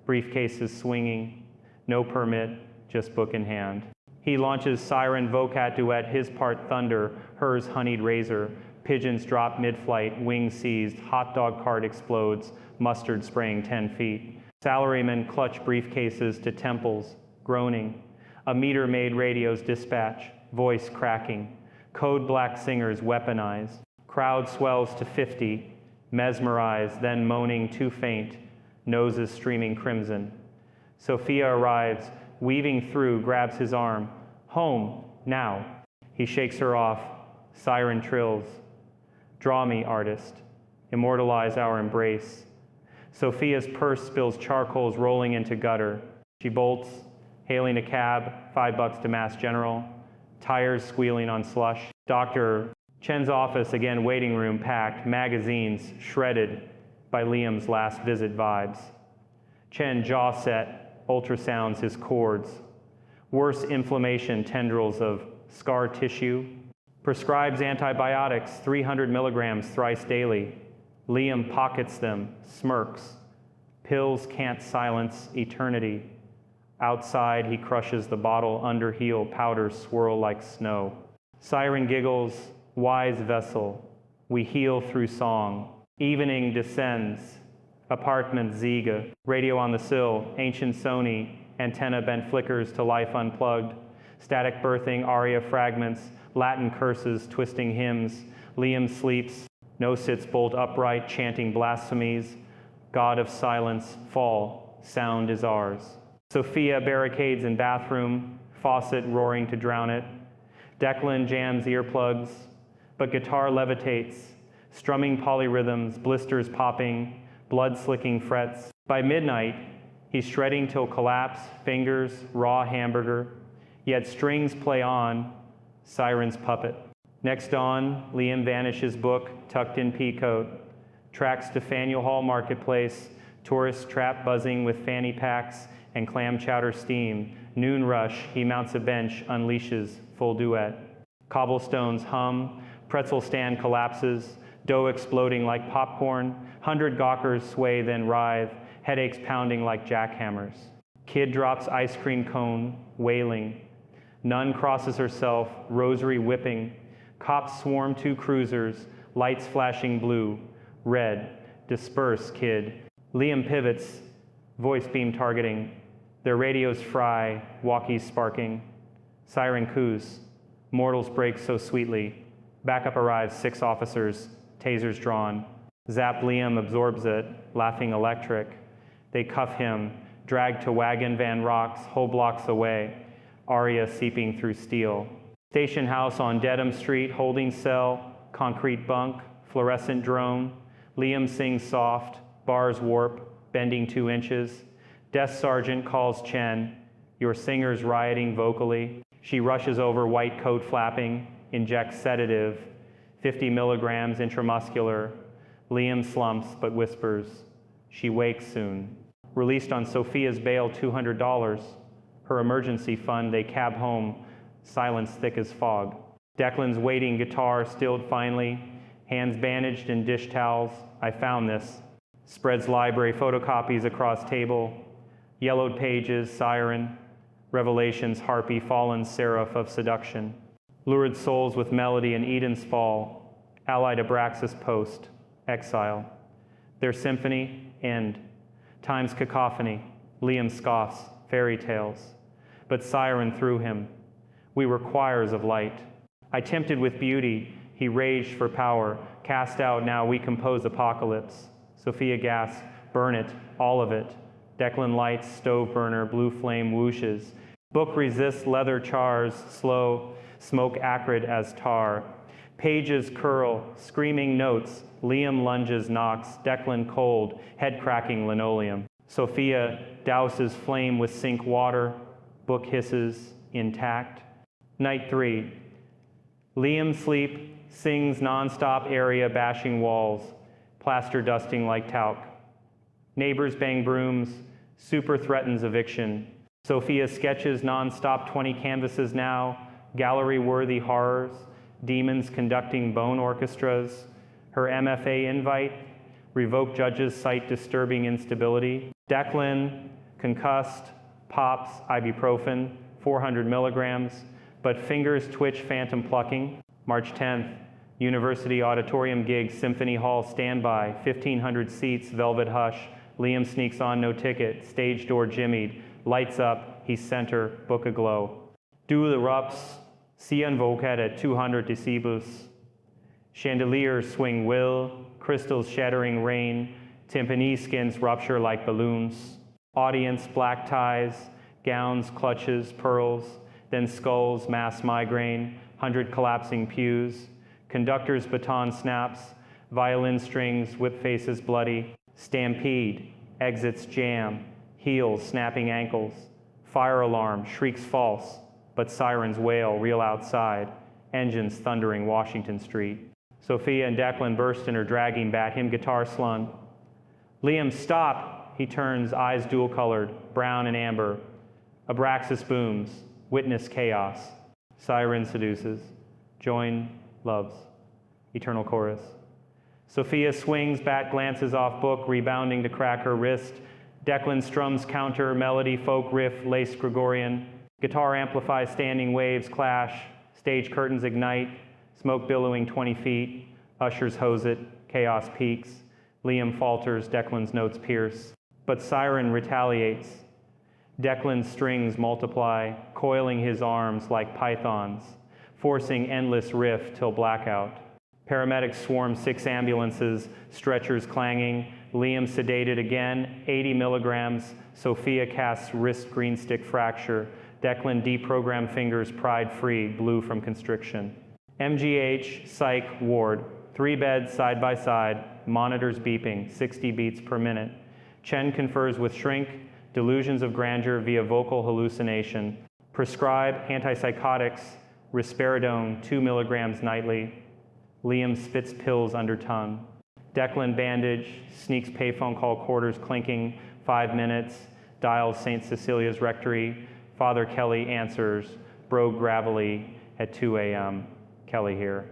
briefcases swinging, no permit, just book in hand. He launches siren vocat duet, his part thunder, hers honeyed razor. Pigeons drop mid-flight, wings seized, hot dog cart explodes, mustard spraying 10 feet. Salarymen clutch briefcases to temples, groaning. A meter-maid radio's dispatch, voice cracking. Code black singers weaponize. Crowd swells to 50, mesmerized, then moaning too faint, noses streaming crimson. Sophia arrives, weaving through, grabs his arm. Home, now. He shakes her off. Siren trills. Draw me, artist. Immortalize our embrace. Sophia's purse spills charcoals rolling into gutter. She bolts, hailing a cab, $5 to Mass General. Tires squealing on slush. Dr. Chen's office, again waiting room packed, magazines shredded by Liam's last visit vibes. Chen jaw set, ultrasounds his cords. Worse inflammation tendrils of scar tissue. Prescribes antibiotics, 300 milligrams thrice daily. Liam pockets them, smirks. Pills can't silence eternity. Outside, he crushes the bottle under heel, powders swirl like snow. Siren giggles, wise vessel, we heal through song. Evening descends, apartment Ziga, radio on the sill, ancient Sony, antenna bent flickers to life unplugged. Static birthing, aria fragments, Latin curses, twisting hymns. Liam sleeps, no sits bolt upright, chanting blasphemies. God of silence, fall, sound is ours. Sophia barricades in bathroom, faucet roaring to drown it. Declan jams earplugs, but guitar levitates, strumming polyrhythms, blisters popping, blood-slicking frets. By midnight, he's shredding till collapse, fingers, raw hamburger, yet strings play on, siren's puppet. Next dawn, Liam vanishes book, tucked in peacoat, tracks to Faneuil Hall Marketplace, tourist trap buzzing with fanny packs and clam chowder steam. Noon rush, he mounts a bench, unleashes full duet. Cobblestones hum, pretzel stand collapses, dough exploding like popcorn, 100 gawkers sway then writhe, headaches pounding like jackhammers. Kid drops ice cream cone, wailing. Nun crosses herself, rosary whipping. Cops swarm 2 cruisers, lights flashing blue, red. Disperse, kid. Liam pivots, voice beam targeting. Their radios fry, walkies sparking. Siren coos. Mortals break so sweetly. Backup arrives, 6 officers, tasers drawn. Zap Liam absorbs it, laughing electric. They cuff him, drag to wagon van rocks, whole blocks away. Aria seeping through steel. Station house on Dedham Street, holding cell, concrete bunk, fluorescent drone. Liam sings soft, bars warp, bending 2 inches. Desk sergeant calls Chen, your singer's rioting vocally. She rushes over, white coat flapping, injects sedative, 50 milligrams intramuscular. Liam slumps but whispers. She wakes soon. Released on Sophia's bail, $200. Her emergency fund, they cab home, silence thick as fog. Declan's waiting guitar stilled finely, hands bandaged in dish towels. I found this. Spreads library photocopies across table. Yellowed pages, siren. Revelations, harpy, fallen seraph of seduction. Lurid souls with melody in Eden's fall. Allied Abraxas post. Exile. Their symphony, end. Time's cacophony. Liam scoffs, fairy tales. But siren through him. We were choirs of light. I tempted with beauty, he raged for power. Cast out, now we compose apocalypse. Sophia gasps, burn it, all of it. Declan lights, stove burner, blue flame whooshes. Book resists leather chars, slow, smoke acrid as tar. Pages curl, screaming notes. Liam lunges, knocks. Declan cold, head cracking linoleum. Sophia douses flame with sink water. Book hisses, intact. Night 3. Liam sleep, sings nonstop area bashing walls. Plaster dusting like talc. Neighbors bang brooms. Super threatens eviction. Sophia sketches nonstop 20 canvases now. Gallery-worthy horrors. Demons conducting bone orchestras. Her MFA invite. Revoke judges cite disturbing instability. Declan, concussed, pops, ibuprofen, 400 milligrams, but fingers twitch phantom plucking. March 10th, University Auditorium gig, Symphony Hall standby, 1,500 seats, velvet hush. Liam sneaks on, no ticket, stage door jimmied, lights up, he's center, book aglow. Do the rups, see unvocate at 200 decibels. Chandeliers swing will, crystals shattering rain, timpani skins rupture like balloons. Audience, black ties, gowns, clutches, pearls, then skulls, mass migraine, 100 collapsing pews. Conductor's baton snaps, violin strings, whip faces bloody. Stampede, exits jam, heels snapping ankles. Fire alarm, shrieks false, but sirens wail real outside. Engines thundering Washington Street. Sophia and Declan burst and are dragging bat him guitar slung. Liam, stop! He turns, eyes dual-colored, brown and amber. Abraxas booms, witness chaos. Siren seduces, join loves. Eternal chorus. Sophia swings, bat glances off book, rebounding to crack her wrist. Declan strums counter, melody, folk riff, lace Gregorian. Guitar amplifies, standing waves clash. Stage curtains ignite, smoke billowing 20 feet. Ushers hose it, chaos peaks. Liam falters, Declan's notes pierce. But siren retaliates. Declan's strings multiply, coiling his arms like pythons, forcing endless riff till blackout. Paramedics swarm 6 ambulances, stretchers clanging. Liam sedated again, 80 milligrams. Sophia casts wrist green stick fracture. Declan deprogrammed fingers pried free, blue from constriction. MGH, psych, ward. 3 beds side by side, monitors beeping, 60 beats per minute. Chen confers with shrink, delusions of grandeur via vocal hallucination. Prescribe antipsychotics, risperidone, 2 milligrams nightly. Liam spits pills under tongue. Declan bandage, sneaks payphone call quarters clinking, 5 minutes, dials St. Cecilia's rectory. Father Kelly answers, brogue gravelly at 2 a.m. Kelly here.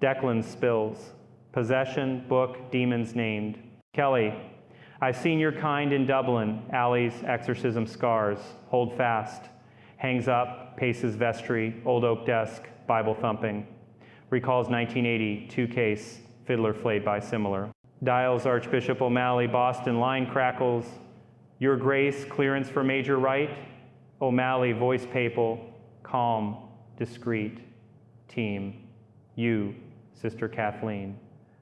Declan spills. Possession, book, demons named. Kelly, I've seen your kind in Dublin, alleys, exorcism scars. Hold fast. Hangs up, paces vestry, old oak desk, Bible thumping. Recalls 1980, 2 case, fiddler flayed by similar. Dials Archbishop O'Malley, Boston, line crackles. Your grace, clearance for major rite. O'Malley, voice papal, calm, discreet. Team, you, Sister Kathleen,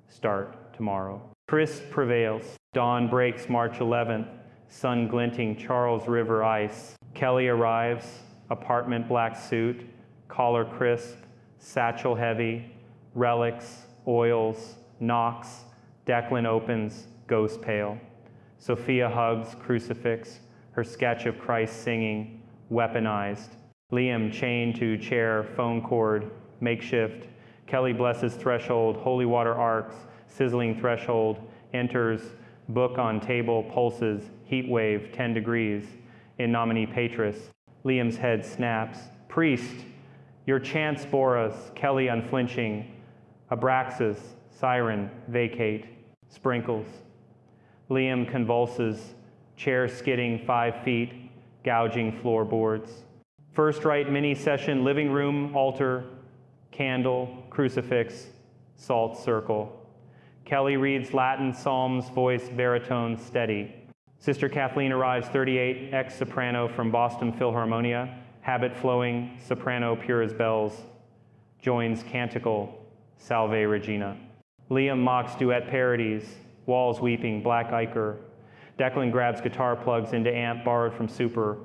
start tomorrow. Chris prevails. Dawn breaks March 11th, sun glinting, Charles River ice. Kelly arrives, apartment black suit, collar crisp, satchel heavy, relics, oils, knocks. Declan opens, ghost pale. Sophia hugs, crucifix, her sketch of Christ singing, weaponized. Liam chained to chair, phone cord, makeshift. Kelly blesses threshold, holy water arcs, sizzling threshold, enters, book on table, pulses, heat wave, 10 degrees, in nomine Patris. Liam's head snaps. Priest, your chants bore us, Kelly unflinching. Abraxas, siren, vacate, sprinkles. Liam convulses, chair skidding 5 feet, gouging floorboards. First rite mini session, living room, altar, candle, crucifix, salt circle. Kelly reads Latin, Psalms, voice, baritone, steady. Sister Kathleen arrives 38, ex-soprano from Boston Philharmonia, habit flowing, soprano pure as bells. Joins canticle, Salve Regina. Liam mocks duet parodies, walls weeping, black ichor. Declan grabs guitar plugs into amp borrowed from Super,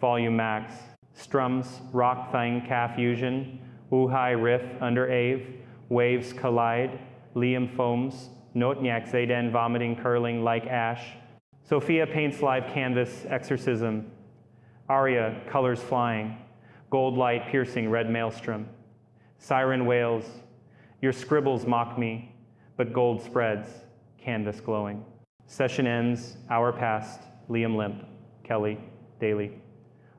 volume max. Strums, rock thing, calf fusion, high riff under Ave, waves collide. Liam foams, Notnyak Zayden vomiting, curling like ash. Sophia paints live canvas, exorcism. Aria, colors flying, gold light piercing red maelstrom. Siren wails, your scribbles mock me, but gold spreads, canvas glowing. Session ends, hour past, Liam limp, Kelly, daily.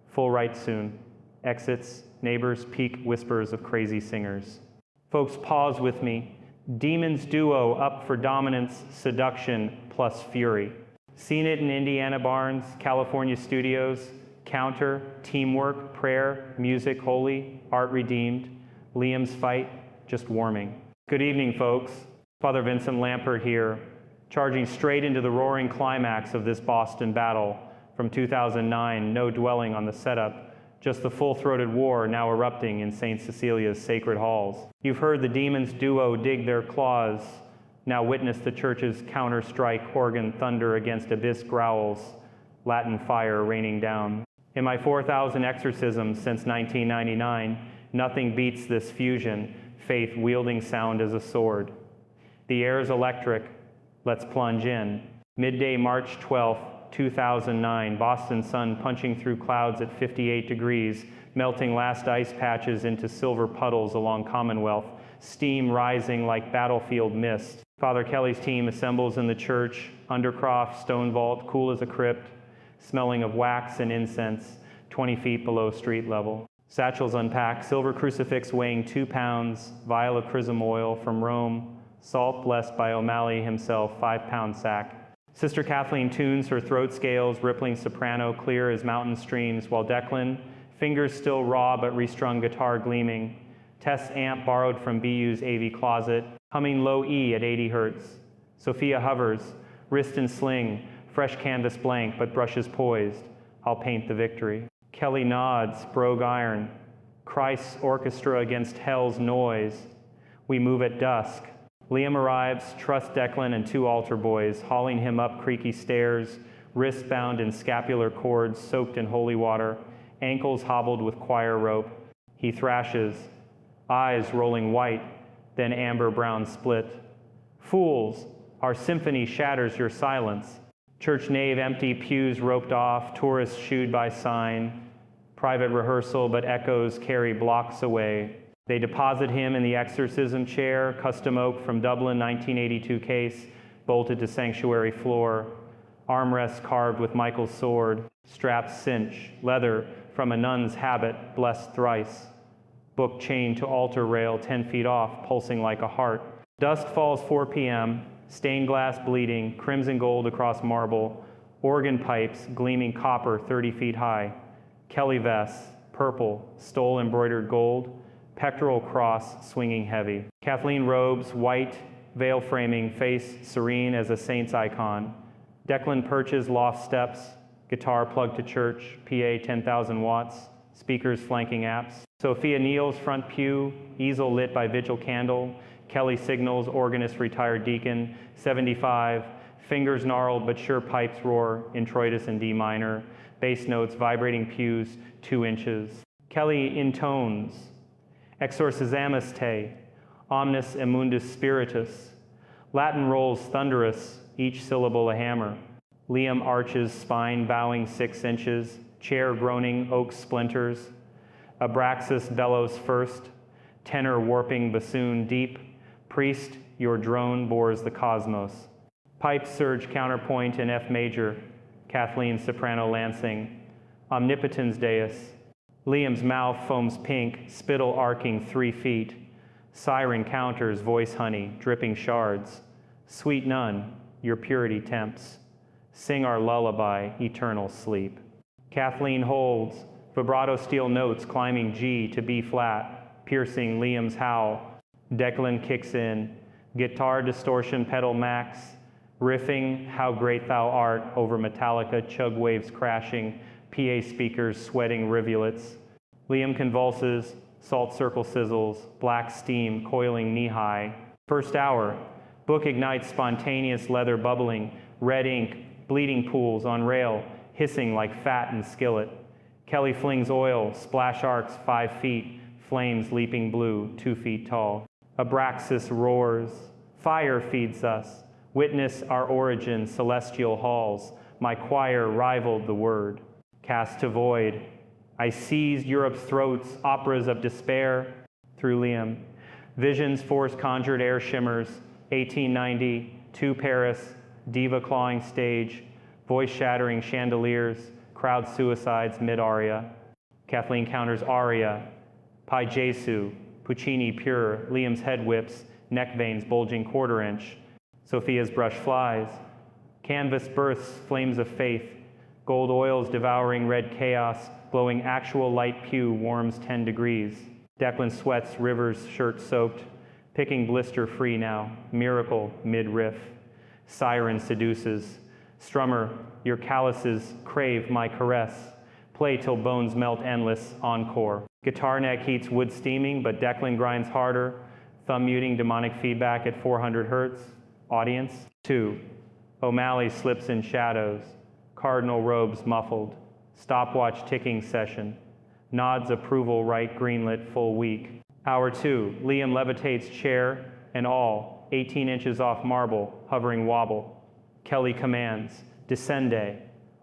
Full rite soon, exits, neighbors peak whispers of crazy singers. Folks pause with me, demons duo up for dominance, seduction plus fury. Seen it in Indiana barns, California studios, counter, teamwork, prayer, music holy, art redeemed, Liam's fight just warming. Good evening, folks. Father Vincent Lampert here, charging straight into the roaring climax of this Boston battle from 2009, no dwelling on the setup, just the full-throated war now erupting in St. Cecilia's sacred halls. You've heard the demons duo dig their claws, now witness the church's counter-strike organ thunder against abyss growls, Latin fire raining down. In my 4,000 exorcisms since 1999, nothing beats this fusion, faith wielding sound as a sword. The air is electric. Let's plunge in. Midday, March 12th, 2009, Boston sun punching through clouds at 58 degrees, melting last ice patches into silver puddles along Commonwealth, steam rising like battlefield mist. Father Kelly's team assembles in the church, undercroft, stone vault, cool as a crypt, smelling of wax and incense, 20 feet below street level. Satchels unpacked, silver crucifix weighing 2 pounds, vial of chrism oil from Rome, salt blessed by O'Malley himself, 5-pound sack. Sister Kathleen tunes her throat scales, rippling soprano clear as mountain streams, while Declan, fingers still raw but restrung guitar gleaming, Tess amp borrowed from BU's AV closet, humming low E at 80 hertz. Sophia hovers, wrist in sling, fresh canvas blank but brushes poised. I'll paint the victory. Kelly nods, brogue iron. Christ's orchestra against hell's noise. We move at dusk. Liam arrives, trusts Declan and 2 altar boys, hauling him up creaky stairs, wrists bound in scapular cords soaked in holy water, ankles hobbled with choir rope. He thrashes, eyes rolling white, then amber-brown split. Fools, our symphony shatters your silence. Church nave empty, pews roped off, tourists shooed by sign. Private rehearsal, but echoes carry blocks away. They deposit him in the exorcism chair, custom oak from Dublin 1982 case, bolted to sanctuary floor. Armrests carved with Michael's sword, straps cinch, leather from a nun's habit, blessed thrice. Book chained to altar rail 10 feet off, pulsing like a heart. Dusk falls 4 p.m., stained glass bleeding, crimson gold across marble, organ pipes gleaming copper 30 feet high, Kelly vests, purple, stole embroidered gold, pectoral cross swinging heavy. Kathleen robes, white, veil framing, face serene as a saint's icon. Declan perches loft steps, guitar plugged to church, PA 10,000 watts, speakers flanking apps. Sophia kneels front pew, easel lit by vigil candle. Kelly signals, organist retired deacon, 75, fingers gnarled but sure pipes roar, introitus in D minor, bass notes vibrating pews 2 inches. Kelly intones, Exorcisms te, omnis immundus spiritus. Latin rolls thunderous, each syllable a hammer. Liam arches, spine bowing 6 inches, chair groaning, oak splinters. Abraxas bellows first, tenor warping bassoon deep. Priest, your drone bores the cosmos. Pipe surge counterpoint in F major, Kathleen soprano lancing. Omnipotens Deus. Liam's mouth foams pink, spittle arcing 3 feet. Siren counters, voice honey, dripping shards. Sweet nun, your purity tempts. Sing our lullaby, eternal sleep. Kathleen holds, vibrato steel notes climbing G to B flat, piercing Liam's howl. Declan kicks in, guitar distortion pedal max, riffing How Great Thou Art over Metallica chug waves crashing, PA speakers sweating rivulets. Liam convulses, salt circle sizzles, black steam coiling knee-high. First hour, book ignites spontaneous leather bubbling, red ink, bleeding pools on rail, hissing like fat in skillet. Kelly flings oil, splash arcs 5 feet, flames leaping blue 2 feet tall. Abraxas roars, fire feeds us, witness our origin, celestial halls, my choir rivaled the word. Cast to void, I seized Europe's throats, operas of despair, through Liam. Visions force conjured air shimmers, 1890, 2 Paris, diva clawing stage, voice shattering chandeliers, crowd suicides mid-aria. Kathleen counters aria, Pi Jesu, Puccini pure, Liam's head whips, neck veins bulging 1/4 inch. Sophia's brush flies. Canvas births flames of faith. Gold oils devouring red chaos, glowing actual light pew warms 10 degrees. Declan sweats, rivers shirt soaked, picking blister free now, miracle mid-riff. Siren seduces. Strummer, your calluses crave my caress. Play till bones melt endless, encore. Guitar neck heats wood steaming, but Declan grinds harder. Thumb muting demonic feedback at 400 hertz. Audience. 2. O'Malley slips in shadows. Cardinal robes muffled. Stopwatch ticking session. Nods approval right greenlit full week. Hour 2. Liam levitates chair and all, 18 inches off marble, hovering wobble. Kelly commands, descende.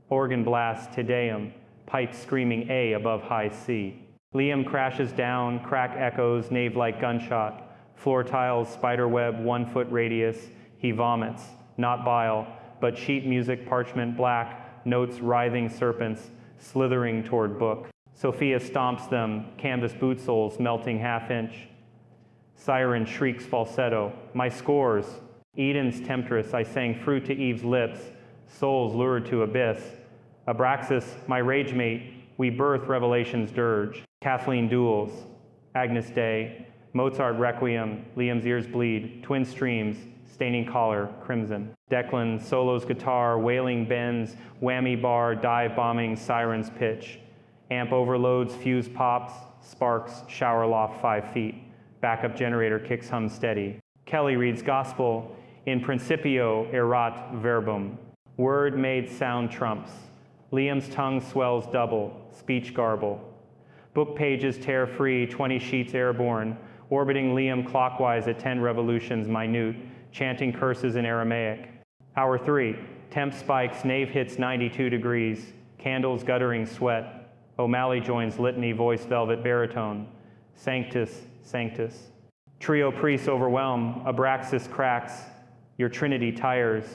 Organ blast Te Deum, pipe screaming A above high C. Liam crashes down, crack echoes, nave-like gunshot. Floor tiles, spiderweb, 1 foot radius. He vomits, not bile, but sheet music, parchment black, notes writhing serpents, slithering toward book. Sophia stomps them, canvas boot soles melting half-inch. Siren shrieks falsetto, my scores. Eden's temptress, I sang fruit to Eve's lips, souls lured to abyss. Abraxas, my rage mate, we birth Revelation's dirge. Kathleen duels, Agnus Dei, Mozart Requiem, Liam's ears bleed, twin streams, staining collar, crimson. Declan solos guitar, wailing bends, whammy bar, dive bombing, sirens pitch. Amp overloads, fuse pops, sparks, shower loft 5 feet. Backup generator kicks hum steady. Kelly reads gospel, in principio erat verbum. Word made sound trumps. Liam's tongue swells double, speech garble. Book pages tear free, 20 sheets airborne, orbiting Liam clockwise at 10 revolutions minute, chanting curses in Aramaic. Hour 3, temp spikes, nave hits 92 degrees, candles guttering sweat. O'Malley joins litany, voice velvet baritone. Sanctus, sanctus. Trio priests overwhelm, Abraxas cracks, your trinity tires.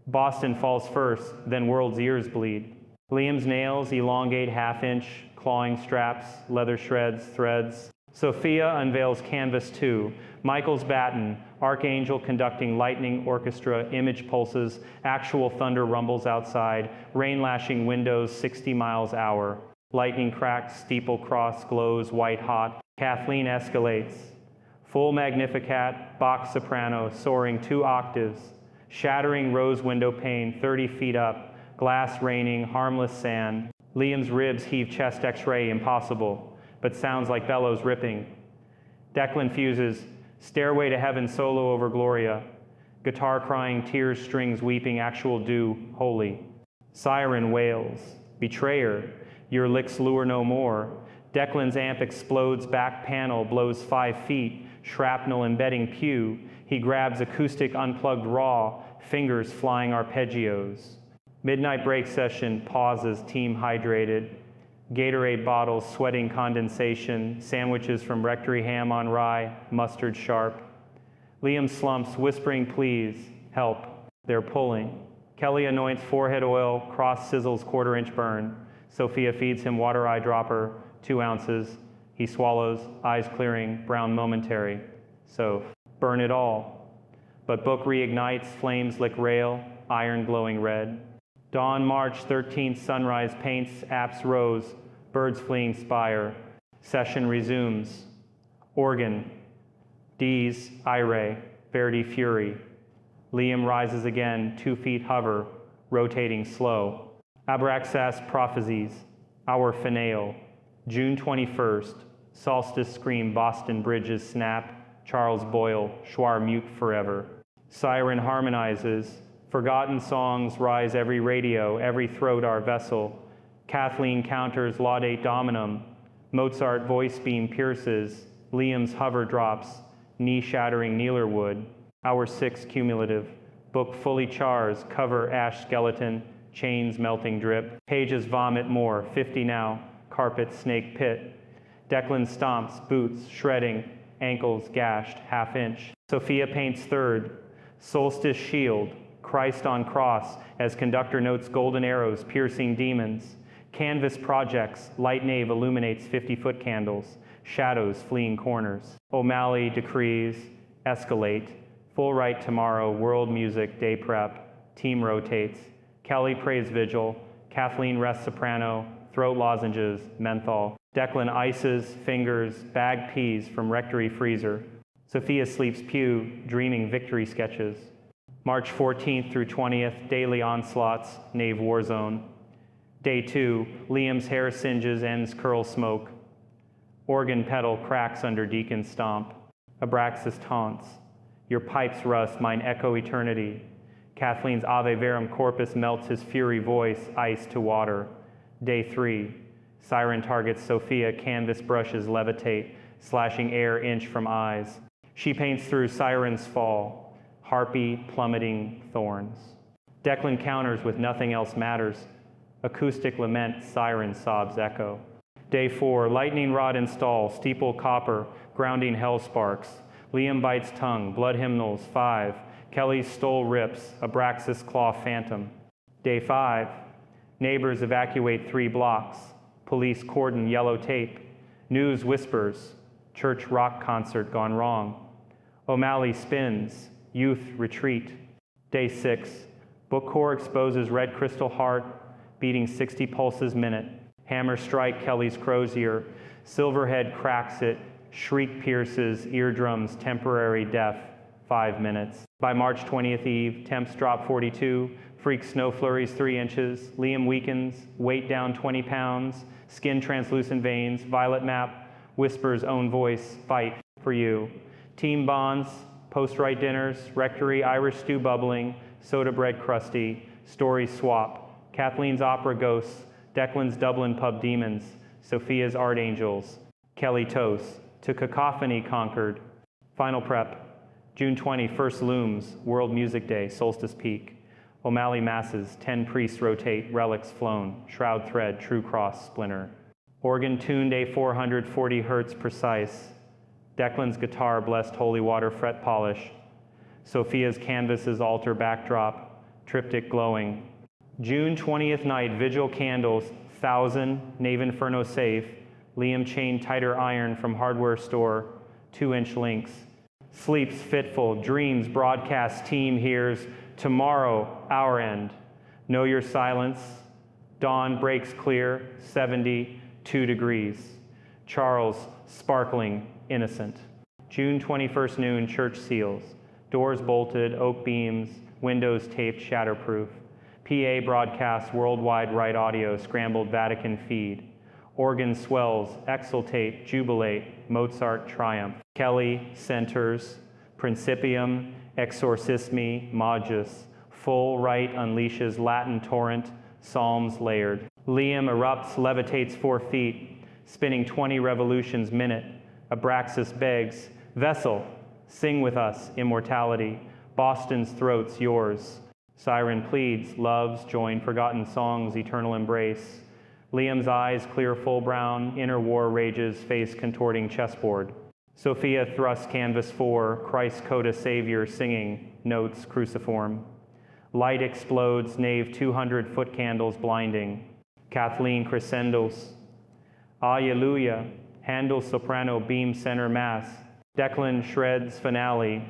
Boston falls first, then world's ears bleed. Liam's nails elongate half-inch, clawing straps, leather shreds, threads. Sophia unveils canvas 2. Michael's baton, archangel conducting lightning orchestra, image pulses, actual thunder rumbles outside, rain lashing windows 60 miles hour. Lightning cracks, steeple cross glows white hot. Kathleen escalates. Full Magnificat, Bach soprano, soaring 2 octaves. Shattering rose window pane 30 feet up, glass raining, harmless sand. Liam's ribs heave chest x-ray impossible, but sounds like bellows ripping. Declan fuses, Stairway to Heaven solo over Gloria. Guitar crying, tears, strings weeping, actual dew, holy. Siren wails, betrayer, your licks lure no more. Declan's amp explodes, back panel blows 5 feet, shrapnel embedding pew. He grabs acoustic unplugged raw, fingers flying arpeggios. Midnight break session, pauses, team hydrated. Gatorade bottles, sweating condensation, sandwiches from rectory ham on rye, mustard sharp. Liam slumps, whispering please, help. They're pulling. Kelly anoints forehead oil, cross sizzles 1/4-inch burn. Sophia feeds him water eyedropper, 2 ounces. He swallows, eyes clearing, brown momentary. Soph, burn it all. But book reignites, flames lick rail, iron glowing red. Dawn, March 13th, sunrise paints, apps rose, birds fleeing spire. Session resumes. Organ, D's, ire, Verdi fury. Liam rises again, 2 feet hover, rotating slow. Abraxas prophecies, our finale. June 21st, solstice scream, Boston bridges snap, Charles Boyle, Schwar mute forever. Siren harmonizes, forgotten songs rise every radio, every throat our vessel. Kathleen counters laudate dominum, Mozart voice beam pierces, Liam's hover drops, knee-shattering Kneelerwood. Hour 6 cumulative, book fully chars, cover ash skeleton, chains melting drip. Pages vomit more, 50 now, carpet snake pit. Declan stomps, boots shredding, ankles gashed, half-inch. Sophia paints 3rd, solstice shield, Christ on cross, as conductor notes golden arrows piercing demons. Canvas projects, light nave illuminates 50-foot candles, shadows fleeing corners. O'Malley decrees, escalate, full right tomorrow, world music, day prep, Team rotates. Kelly prays vigil. Kathleen rests soprano, throat lozenges, menthol. Declan ices, fingers, bagged peas from rectory freezer. Sophia sleeps pew, dreaming victory sketches. March 14th through 20th, daily onslaughts, Nave war zone. Day 2, Liam's hair singes, ends curl smoke. Organ pedal cracks under deacon's stomp. Abraxas taunts. Your pipes rust, mine echo eternity. Kathleen's Ave Verum Corpus melts his fury voice, ice to water. Day 3, siren targets Sophia, canvas brushes levitate, slashing air inch from eyes. She paints through sirens fall, harpy plummeting thorns. Declan counters with nothing else matters. Acoustic lament, siren sobs echo. Day 4, lightning rod install, steeple copper, grounding hell sparks. Liam bites tongue, blood hymnals, 5. Kelly's stole rips, Abraxas claw phantom. Day 5, neighbors evacuate 3 blocks. Police cordon yellow tape. News whispers, church rock concert gone wrong. O'Malley spins, youth retreat. Day 6, book corps exposes red crystal heart, beating 60 pulses minute. Hammer strike Kelly's crozier, silverhead cracks it, shriek pierces, eardrums temporary deaf, 5 minutes. By March 20th eve, temps drop 42, freak snow flurries 3 inches, Liam weakens, weight down 20 pounds, skin translucent veins, violet map, whispers own voice, fight for you. Team bonds, post-rite dinners, rectory, Irish stew bubbling, soda bread crusty, stories swap, Kathleen's opera ghosts, Declan's Dublin pub demons, Sophia's art angels, Kelly toasts, to cacophony conquered. Final prep, June 20, first looms, World Music Day, Solstice Peak. O'Malley masses, 10 priests rotate, relics flown, shroud thread, true cross, splinter. Organ tuned a 440 hertz precise. Declan's guitar blessed holy water fret polish. Sophia's canvases altar backdrop, triptych glowing. June 20th night, vigil candles, 1,000, Nave Inferno safe, Liam chain tighter iron from hardware store, 2-inch links. Sleeps fitful, dreams broadcast team hears, tomorrow, our end. Know your silence. Dawn breaks clear, 72 degrees. Charles, sparkling, innocent. June 21st noon, church seals. Doors bolted, oak beams, windows taped shatterproof. PA broadcasts worldwide right audio, scrambled Vatican feed. Organ swells, exultate, jubilate, Mozart triumph. Kelly centers, Principium, Exorcismi, Magus. Full rite unleashes Latin torrent, psalms layered. Liam erupts, levitates 4 feet, spinning 20 revolutions minute. Abraxas begs, vessel, sing with us, immortality. Boston's throats yours. Siren pleads, loves, join forgotten songs, eternal embrace. Liam's eyes clear full brown, inner war rages, face contorting chessboard. Sophia thrusts canvas 4, Christ coda savior singing, notes cruciform. Light explodes, nave 200 foot candles blinding. Kathleen crescendos. Alleluia, Handel soprano beam center mass. Declan shreds finale.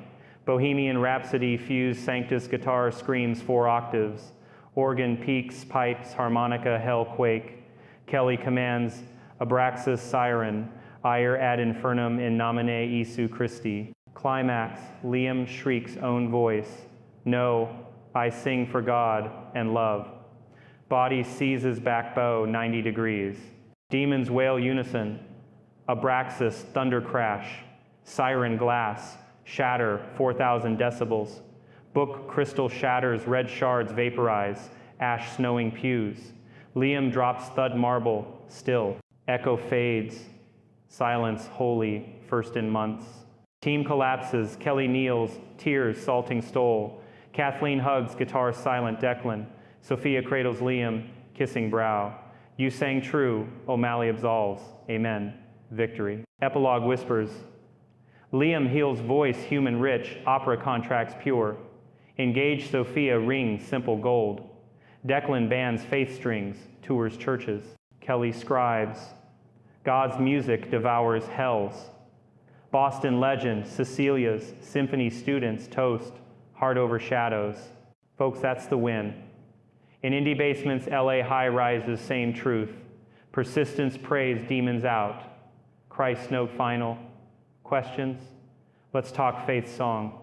Bohemian Rhapsody fused Sanctus guitar screams 4 octaves. Organ peaks, pipes, harmonica, hell quake. Kelly commands Abraxas siren, ire ad infernum in nomine Iesu Christi. Climax, Liam shrieks own voice. No, I sing for God and love. Body seizes back bow 90 degrees. Demons wail unison. Abraxas thunder crash. Siren glass. Shatter, 4,000 decibels. Book crystal shatters, red shards vaporize, ash snowing pews. Liam drops thud marble, still. Echo fades. Silence holy, first in months. Team collapses, Kelly kneels, tears salting stole. Kathleen hugs guitar silent Declan. Sophia cradles Liam, kissing brow. You sang true, O'Malley absolves. Amen. Victory. Epilogue whispers. Liam heals voice human rich, opera contracts pure. Engaged Sophia rings simple gold. Declan bands faith strings, tours churches. Kelly scribes. God's music devours hell's. Boston legend, Cecilia's, symphony students toast, heart overshadows. Folks, that's the win. In Indie Basement's LA high rises, same truth. Persistence prays demons out. Christ note final. Questions? Let's talk faith song.